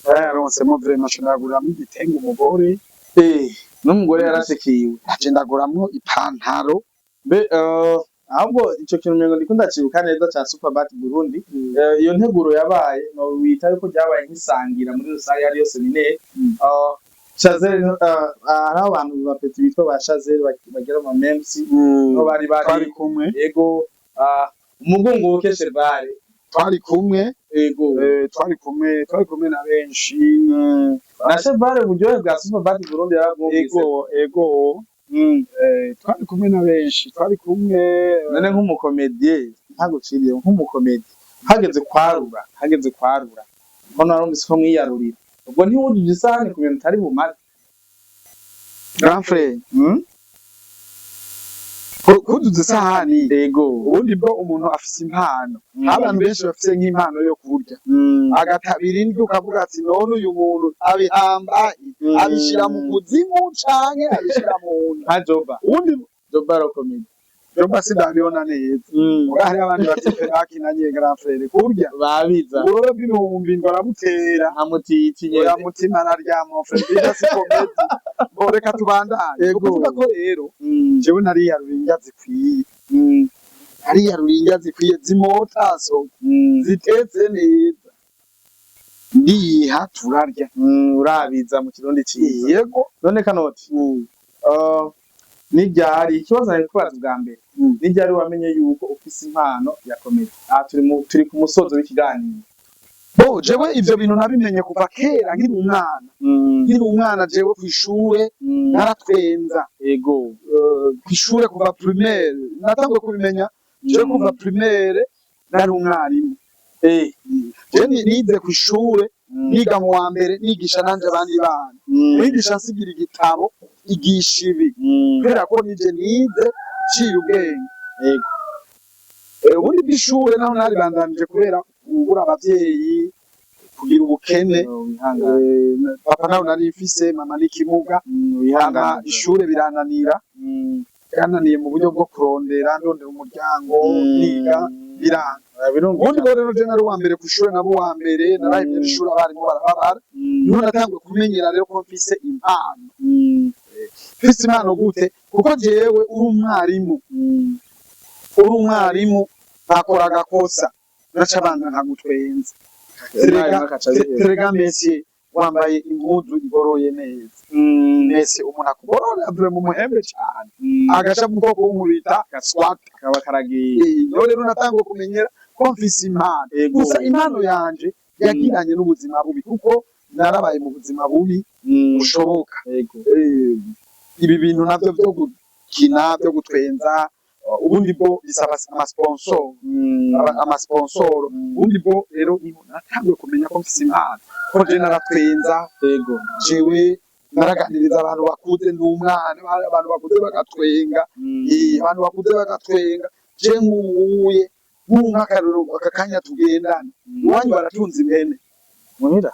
twayaronse mu vraiment shinaguramo igitengo umugore n'umugore yarashikiwe agendaguramwo ipantaro be ahubwo ico kintu mengo ndiko ndacibuka neza ca Superbat Burundi. Iyo nteguro yabaye no wita yuko byabaye nk'isangira muri rusange ari yose seminaire Chazel ari abantu bapeti bitwa ba Chazel bagera mu memsi no bari kumwe. Yego umugongo wokeshe bare twari kumwe. Yego twari kumwe na benshi na Chevare buryohe bwa Superbat Burundi yarabwumvise. Ego twari kumwe na benshi twari kumwe. None nk'umukomedie ntaguciriye nk'umukomedie hageze kwarura ko narumvise ko mwiyarurira ubwo ntiwujuje isahani ku bintu utari bumare. Grand frère kuduza isahani Ego ubundi bwo umuntu afise impano abantu benshi bafise nk'impano yo kurya agatabira indyo ukavuga ati none uyu muntu abihamba abishira mu kuzimu canke abishira mu nda Joba ubundi Joba rokomedi Joba sidabibona neza hari abantu batipe bakinanye Grand frère kurya babiza urobe b'ibihumbi ndorabutera amutiti ya mutima naryamo frère si komedi boreka tubandanye kuvuga ko rero jewe nariyarura indya zikwiye nariyarura indya zikwiye zimotaso zitetse neza ndiha turarya urabiza mu kirundi cyiza. Yego none kanoti n'ibyari ikibazo ari kubaza bwa mbere n'ibyari wamenye yuko ufise impano ya comedy. Turi ku musozo w'ikiganiro. Jewe ivyo bintu nabimenye kuva kera nkiri umwana jewe kwishure naratwenza. Yego kwishure kuva primaire natanguye kubimenya jewe kuva primaire nari umwarimu. Je nize kwishure niga mu wa mbere nigisha nanje abandi bana nigisha nsigira igitabo igisha ibi kubera ko nije nize ciye ubwenge. Ubundi bw'ishure naho nari bandanije kubera ubura abavyeyi kugira ubukene papa nawe nari mfise mama n'ikimuga ishure birananira yananiye mu buryo bwo kurondera ndondera umuryango niga biranga ubundi bo rero je nari uwa mbere kw'ishure nabo uwa mbere narahevye n'ishure abarimu barababara niho natanguye kumenyera rero ko mfise impano mfise impano gute kuko jewe uri umwarimu ntakora agakosa naca abanza nkagutwenza terega mesi wambaye impuzu igoroye neza mesi umuntu akugorora avuye mu muhembe cane agaca mu bwoko bw'umubita gaswata kaba karagiye niho rero natanguye kumenyera ko mfise impano gusa impano yanje yagiranye n'ubuzima bubi kuko narabaye mu buzima bubi bushoboka ibi bintu navyo vyo gukina vyo gutwenza ubundi bwo bisaba amasponsor ubundi bwo rero niho natanguye kumenya ko mfise impano ko je naratwenza jewe naraganiriza abantu bakuze n'umwana abantu bakuze bagatwenga abantu bakuze bagatwenga je nkuye nk'akarero akakanya tugendana iwanyu baratunze impene muhira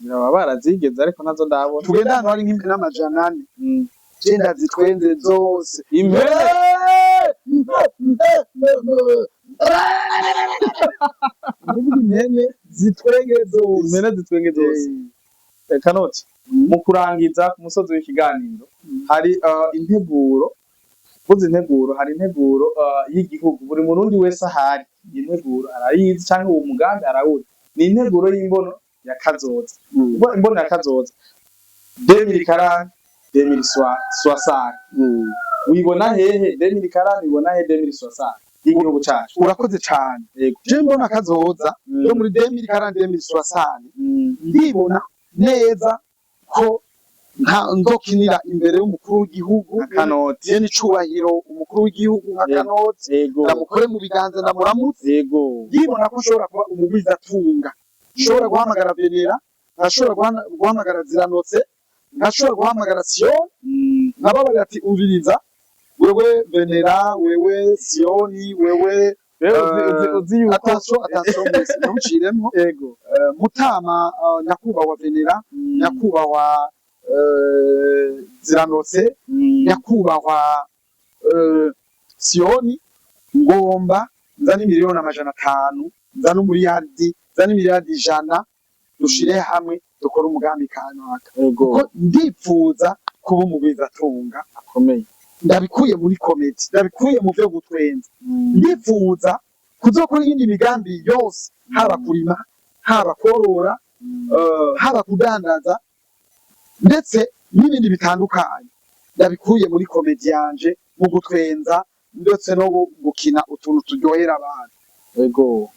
baba barazigeze ariko nazo ndabona tugendana hari nk'impene amajana 4 je ndazitwenze zose impene impene zitwenge zose Kanoti mu kurangiza ku musozi w'ikiganiro hari integuro hari integuro y'igihugu buri murundi wese ahari integuro arayizi cyangwa uwo mugambi arawuzi ni integuro y'imbono ya kazoza imbono ya kazoza 2040 2060 wibona hehe 2040 wibona hehe 2060 y'igihugu cyacu urakoze cyane je mbona kazoza yo muri 2040 2060 ndibona neza ko nzokinira imbere y'umukuru w'igihugu Kanoti n'icubahiro umukuru w'igihugu nka Kanoti ndamukore mu biganza ndamuramutse ndibona ko nshobora kuba umugwiza tunga nshobora guhamagara Venera nashobora guhamagara Ziranotse nashobora guhamagara Sioni nababaga ati umviriza wewe Venera wewe Sioni wewe attention mwese ntuciremwo Mutama nyakubahwa Venera nyakubahwa Ziranotse nyakubahwa Sioni ngomba nzana miliyoni 500 nzana umuriyardi nzana miliyardi 100 dushire hamwe dukora umugambi kanaka kuko ndipfuza kuba umugwiza tunga akomeye ndabikuye muri comedy ndabikuye mu byo gutwenza ndipfuza kuzokora iyindi migambi yose haba kurima haba korora haba kudandaza ndetse n'ibindi bitandukanye ndabikuye muri comedy yanje mu gutwenza ndetse no gukina utuntu turyohera abantu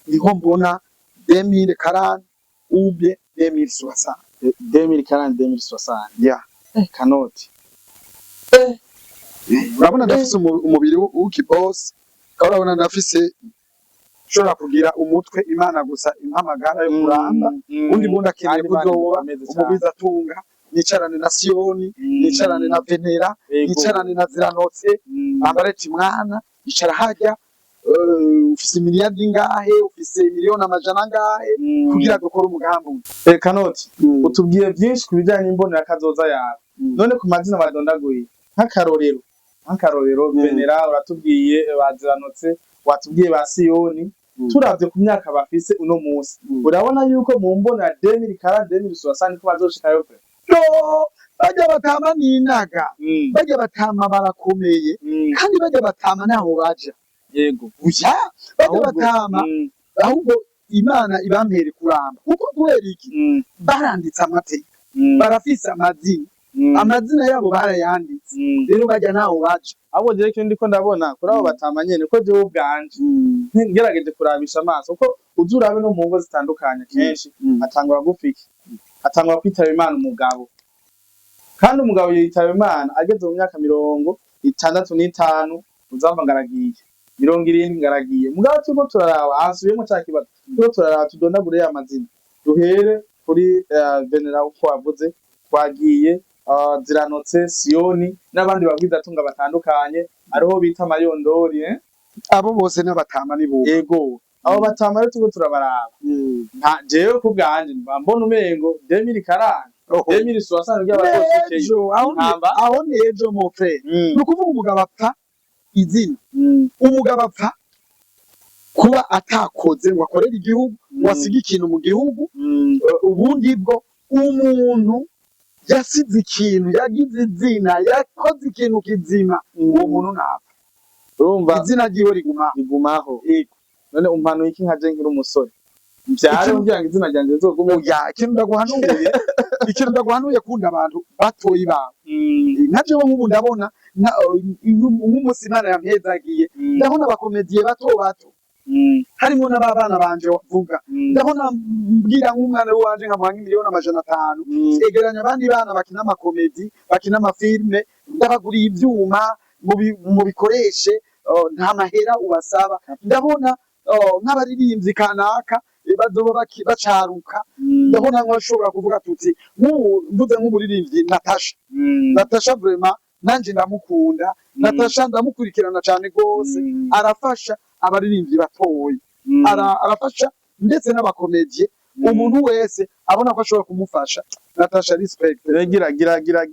niho mbona 2040 ubye 2060 2040 Kanoti urabona ndafise umubiri w'ukiboss urabona ndafise shobora kugira umutwe Imana gusa impamagara yo kuramba undi muntu akeneye kuzoba umugwiza tunga nicarane na Sioni nicarane na Venera nicarane na Ziranotse ambareti mwana icara hajya ufise miliyardi ingahe ufise miliyoni 100 ngahe kugira dukora umugambi Kanoti utubwiye byinshi kubijyanye imbonera kazoza yawe none ku mazina badondaguye nk'akarorero Venera uratubwiye Baziranotse watubwiye ba Sioni turavye ku myaka bafise uno munsi urabona yuko mu mbonera 2040 2060 ko bazoshikayo pe bajya batama n'inaga bajya batama barakomeye kandi bajya batama naho baja uya bajya batama ahubwo Imana ibampere kuramba kuko kubera iki baranditse amateka barafise amazina yabo barayanditse rero bajya naho baja abo je cyo ndiko ndabona kuri abo batama nyene ko je ubwanje ngerageje kurabisha amaso ko uzurabe no mu ngo zitandukanye kenshi atangwa gufiki atangwa kwitaba Imana umugabo kandi umugabo yitaba Imana ageze mu myaka 65 uzamba ngaragiye 70 ngaragiye mugabo tuko turaraba asubiyemo cyakibazo tuko turaraba tudondagure amazina duhere kuri Venera uko wavuze twagiye Ziranotse Sioni n'abandi babwiza tunga batandukanye ariho bita Mayondori abo bose n'abatama ni bo abo batama rero tuko turabaraba nta jewe ku bwanje mbona umengo 2040 2060 by'abazoshikeyo aho nejo mo frère nukuvuga umugabo apfa izina umugabo apfa kuba atakoze ngo akorere igihugu ngo asige ikintu mu gihugu. Ubundi bwo umuntu yasize ikintu, yagize izina, yakoze ikintu kizima, uwo muntu ntapfa. urumva Izina ryiwe rigumaho. Yego. None umpanuye iki nkaje nkiri umusore mbyare kugira ngo izina ryanje rizogume. Oya, ikintu ndaguhanuye kunda abantu batoyi bawe. Nkaje bo nk'ubu ndabona nk'umunsi Imana yampezagiye, ndabona abakomediye bato harimo n'abana banje bavuga, ndabona mbwira nk'umwana wanje nkamuha nk'imiliyoni 500, egeranya abandi bana bakina amakomedi, bakina amafilme, ndabaguriye ivyuma mubikoreshe, nta mahera ubasaba. Ndabona nk'abaririmbyi kanaka bazoba bacaruka, ndabona nk'abashobora kuvuga tuti mvuze nk'umuririmbyi Natasha vraiment nanje ndamukunda. Natasha ndamukurikirana cyane gose, arafasha abaririmbyi batoyi, arafasha ndetse n'abakomedie. Umuntu wese abona ko ashobora kumufasha, Natasha respect. Gira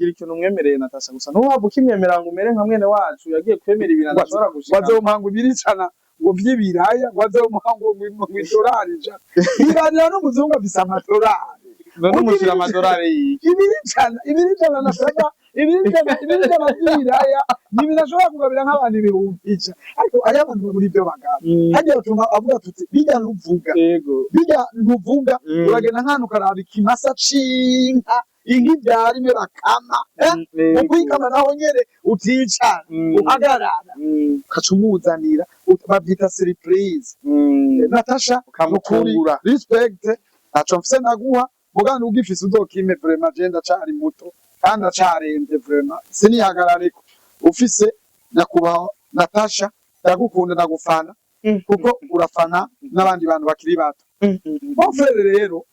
ikintu umwemereye Natasha gusa ntuwaba ukimwemera ngo umere nka mwene wacu yagiye kwemera ibintu adashobora gushika. Wazomuhanga ibiricana ngo vy'ibiraya, wazomuhanga ngo mw'idolari ja ibanira n'umuzungu afise amadolari. None umushira amadolari yiki ibiricana nasaba ibiricana vy'ibiraya ntibinashobora kugabira nk'abantu 1000, ariko ari abantu muri byo bagabo. Hajya batuma avuga tuti bijya ntuvuga. Yego. Bijya ntuvuga uragenda nk'ahantu ukaraba ikimasa c'inka, inka ivyara imwe bakama, ukwikama naho nyene uticara uhagarara ukaca umuzanira, bavyita surprise. Natasha ukuri respect, naco mfise naguha mugana ugifise uzokime vraiment. Je ndacari muto kandi acarembye vraiment, sinihagarareko. Ufise nakubaho Natasha, ndagukunda ndagufana kuko urafana n'abandi bantu bakiri bato. Bofere rero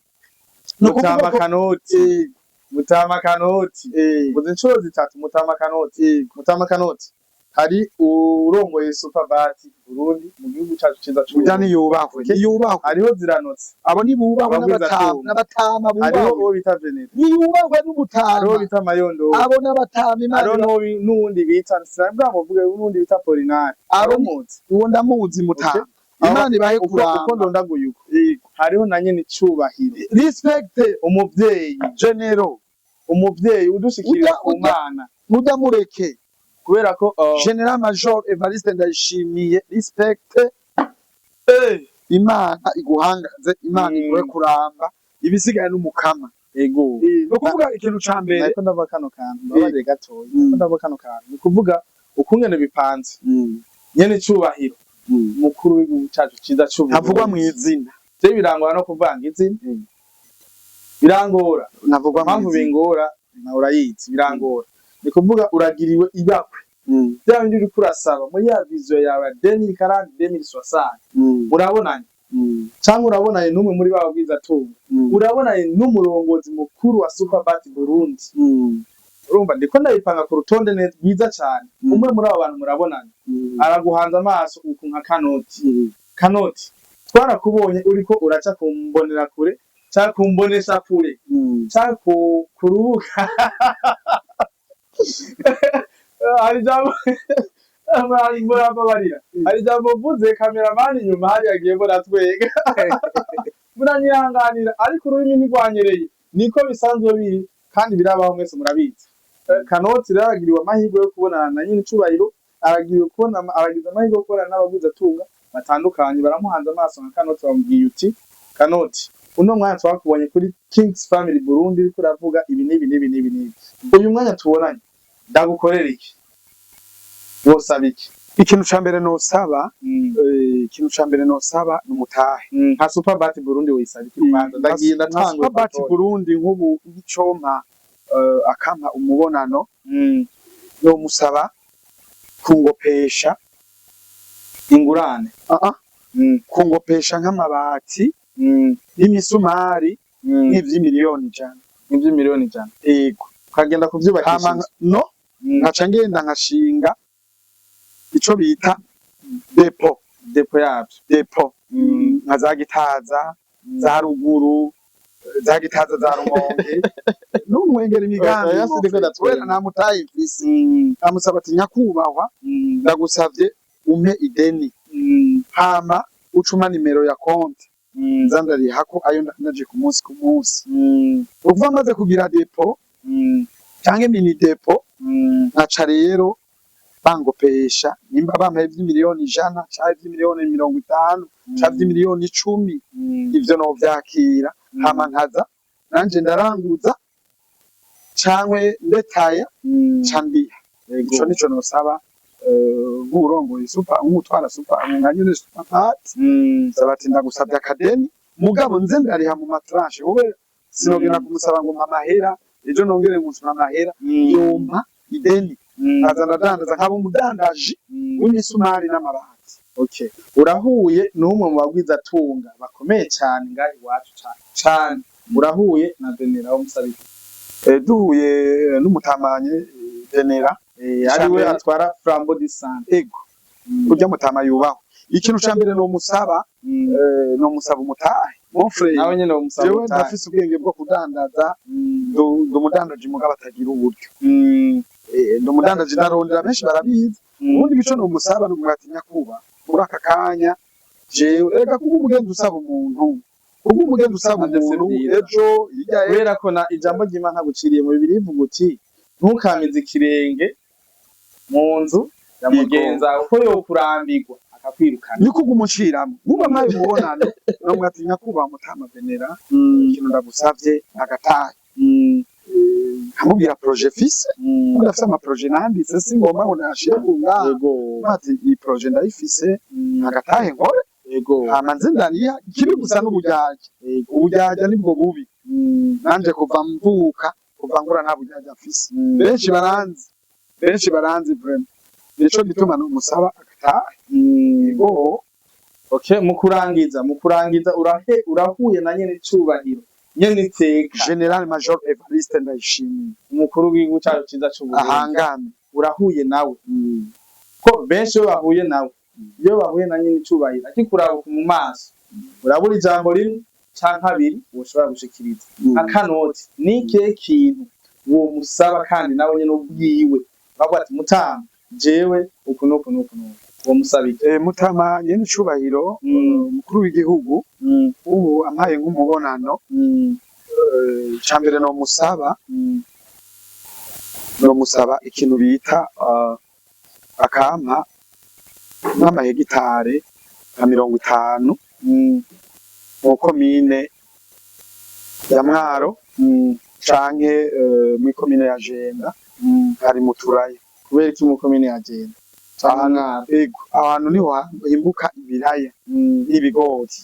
Mutama Kanoti, Mutama Kanoti, muzi inshuro zitatu Mutama Kanoti hari urongoye Superbat Burundi mu gihugu cyacu ciza cy'u Burundi. Yubahwe hariho ziranotse, abo ni bubahwe n'abatama hariho uwo bita Venere, yubahwe n'ubutama, hariho bita Mayondo, abo n'abatama Imana, hariho n'uwundi bita Sambwa muvuge, n'uwundi bita Polinari, abamuzi uwo ndamuzi Mutama. Imana ibahe kuramba uko ndondaguyuko. Hariho na nyene icubahiro, respect, umuvyeyi general, umuvyeyi udushikira ku Mana, mudamureke kubera ko General Major Evariste Ndayishimiye, respect. Imana iguhangaze, Imana iguhe kuramba, ibisigaye n'umukama. Ego no kuvuga ikintu ca mbere, ariko ndava kano kantu babaje gatoyi, ndava kano kantu ni kuvuga ukungene bipanze nyene icubahiro mukuru w'igihugu cyacu ciza cy'u havugwa mu izina. Je birangora no kuvanga izina, birangora navugwa mpamvu bingora na urayizi, birangora ni kuvuga uragiriwe ibakwe bya bindi uri kurasaba muri ya vision yawe 2040 2060 urabonanye cyangwa urabonanye n'umwe muri babwiza tunga, urabonanye n'umurongozi mukuru wa Superbat Burundi. Urumva ndiko ndabipanga ku rutonde neza rwiza cyane. Umwe muri abo bantu murabonanye araguhanza amaso uku nka Kanoti twarakubonye uriko uraca kumbonera kure cyangwa kumbonesha kure cyangwa kurubuka hari jambo amari murababarira, hari jambo mvuze cameraman inyuma hari yagiye boratwega muranyihanganira, ariko ururimi ntigwanyereye niko bisanzwe biri kandi birabaho mwese murabizi. Kanoti ragiriwe amahirwe yo kubonana na nyine icubahiro, aragiye kubona aragize amahirwe yo kubonana n'abaguza tunga batandukanye, baramuhanza amaso nka Kanoti bamubwiye uti Kanoti uno mwanya twakubonye kuri Kings Family Burundi uriko uravuga ibi nibi, uyu mwanya tubonanye ndagukorera iki, wosaba iki? Ikintu ca mbere nosaba, ikintu ca mbere nosaba n'umutahe nka Superbat Burundi wisaba iki kubanza ndagiye ndatanga Superbat Burundi nk'ubu icoma akampa umubonano no musaba kungopesha ingurane kungopesha nk'amabati n'imisumari nk'ivy'imiliyoni 100. Yego, ukagenda kuvyubakisha no ngaca ngenda nkashinga ico bita depo yavyo, nka za Gitaza za ruguru, za Gitaza za Rumonge n'umwengera imigambi wera namutaye ifisi. Amusaba ati nyakubahwa ndagusavye umpe ideni, hama ucuma nimero ya konti nza ndarihako ayo ndaje ku munsi uva amaze kugira depo canke mini depo naca rero bangopesha nimba bampaye vy'imiliyoni 100 canke vy'imiliyoni 50 canke vy'imiliyoni 10 ivyo no vyakira hama nkaza nanje ndaranguza canke ndetaya candiha ico nico nosaba nk'urongoye nk'utwara super nkanyene super party sabati ndagusabye akadeni mugabo nze ndariha mu matranche wowe sinogena kumusaba ngo amahera ejo nongere musaba amahera yompa ideni aza ndadandaza nk'abo umudandaji w'imisumari n'amabati. Okay, urahuye n'umwe mu bagwiza tunga bakomeye cyane ngaho iwacu cyane urahuye na Denera w'umusabiki duhuye n'umutamanye Denera ariwe atwara Flambeau du Centre. Ego urya mutama yubaho ikintu ca mbere no musaba umutahe mon frère nawe nyene wo musaba jewe ndafise ubwenge bwo kudandaza ndumudandaji mugabo atagira uburyo ndumudandaji narondera benshi barabizi ubundi bico no musaba no mwatinya kuba muri aka kanya jewe ega kuko umugenda usaba umuntu ejo kubera ko na ijambo ry'Imana ntaguciriye mu bibiri bivuga uti ntukamize ikirenge mu nzu ya mugenza uko yo kurambirwa akakwirukana niko gumuciramo muba mwaye mubonana no mwatinya kuba mutama Denera ikintu ndagusavye agataye nkamubwira projet fils ndafise ama projet nanditse singomba ngo nashire kunga bati iyi projet ndayifise agatahe nkore hama nze ndaniya ikibi gusa n'ubujyaja nibwo bubi nanje kuva ngura nta bujyaja mfise benshi baranzi vraiment nico gituma no musaba agatahe okay mu kurangiza urahuye na nyene cubahiro nyene iteka General Major Evariste Ndayishimiye umukuru w'igihugu cyacu ciza c'uburundi ahangame urahuye nawe ko benshi bahuye nawe iyo bahuye na nyene cubahiro akikuraba mu maso urabura ijambo rimwe canke abiri ushobora gushikiriza akanoti nike kintu uwo musaba kandi nawe nyene ubwiwe bavuga ati mutama jewe uku uwo musabike mutama nyene cubahiro umukuru w'igihugu ubu ampaye nk'umubonano cambere no musaba ikintu bita akampa n'amahegitare nka 50 mu komine ya Mwaro canke mu komine ya Jenda ari mu Turaya kubera iki mu komine ya Jenda ahantu niho himbuka ibiraya n'ibigori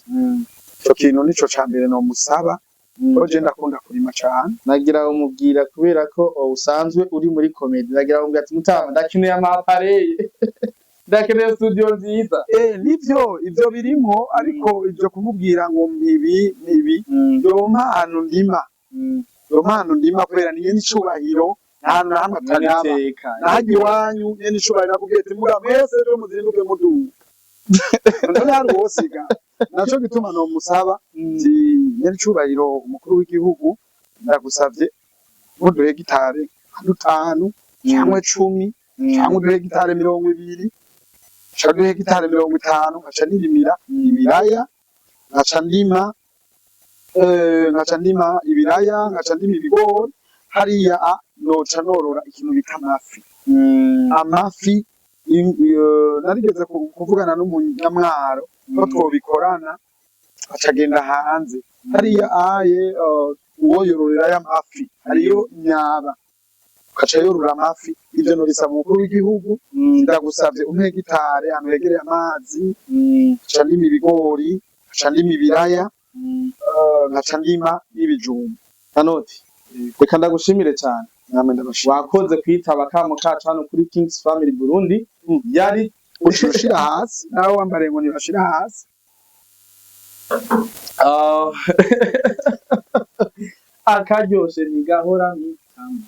ico kintu nico cambere no musaba ko je ndakunda kurima cane nagira umubwira kubera ko usanzwe uri muri comedy nagira umubwira ati mutama ndakeneye amapareye ndakeneye studio nziza nivyo ivyo birimo ariko ivyo kumubwira ngo mbibi yo mpano ndima kubera niye nicubahiro ahantu nahamwe atanaba nahaji iwanyu nyene icubahiro nakubwiye ati muga mwese rero muzinduke muduga none hari uwosiga naco gituma no musaba nyene icubahiro umukuru w'igihugu ndagusavye muduhe gitare 5 cyangwa 10 cyangwa uduhe gitare 20 duhe gitare 50 nkaca nirimira ibiraya nkaca ndima ibiraya nkaca ndima ibigori hariya noca norora ikintu bita amafi narigeze kuvugana n'umunyamwaro ko twobikorana acagenda hanze hariya uwo yororera y'amafi hariyo nyaba ukaca yorora amafi ivyo nobisaba umukuru w'igihugu ndagusavye umpe gitare ahantu hegereye amazi nkaca ndima ibigori nkaca ndima ibiraya nkaca ndima n'ibijumba kanoti reka ndagushimire cyane wakoze kwitaba kamo kacu hano kuri Kings Family Burundi yari ushira hasi nawe wambare ngo nibashira hasi akaryoshe ntigahora mitama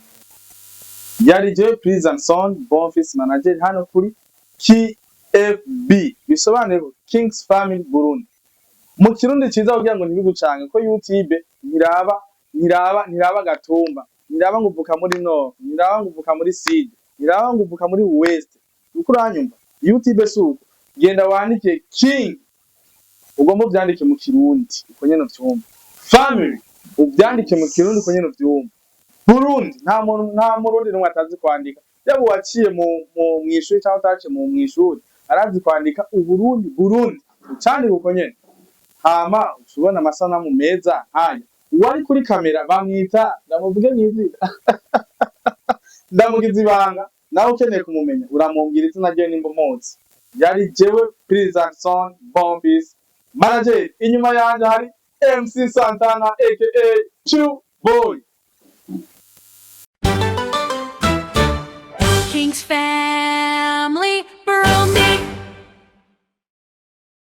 yari je Prison Son Bonfils Manager hano kuri KFB bisobanuye Kings Family Burundi mu kirundi ciza kugira ngo ntibigucange ko YouTube ntiraba gatumba ntiraba nguvuka muri Nord ntiraba nguvuka muri Sud ntiraba nguvuka muri West uko uranyumva YouTube suko genda wandike King ugomba uvyandike mu kirundi uko nyene uvyumva. Family uvyandike mu kirundi uko nyene uvyumva. Burundi nta murundi numwe atazi kwandika. Yaba waciye mu mwishuri cyangwa utaciye mu mwishuri arazi kwandika uburundi Burundi ucandika uko nyene. Hama ubona amasanamu meza hanya uwari kuri kamera bamwita ndamuvuge nk'izina ndamugize ibanga nawe ukeneye kumumenya uramubwira izina rye nimba umuzi. Yari jewe Prison Bombis manager, inyuma yanje hari MC Santana aka Chu Boy. Kings Family.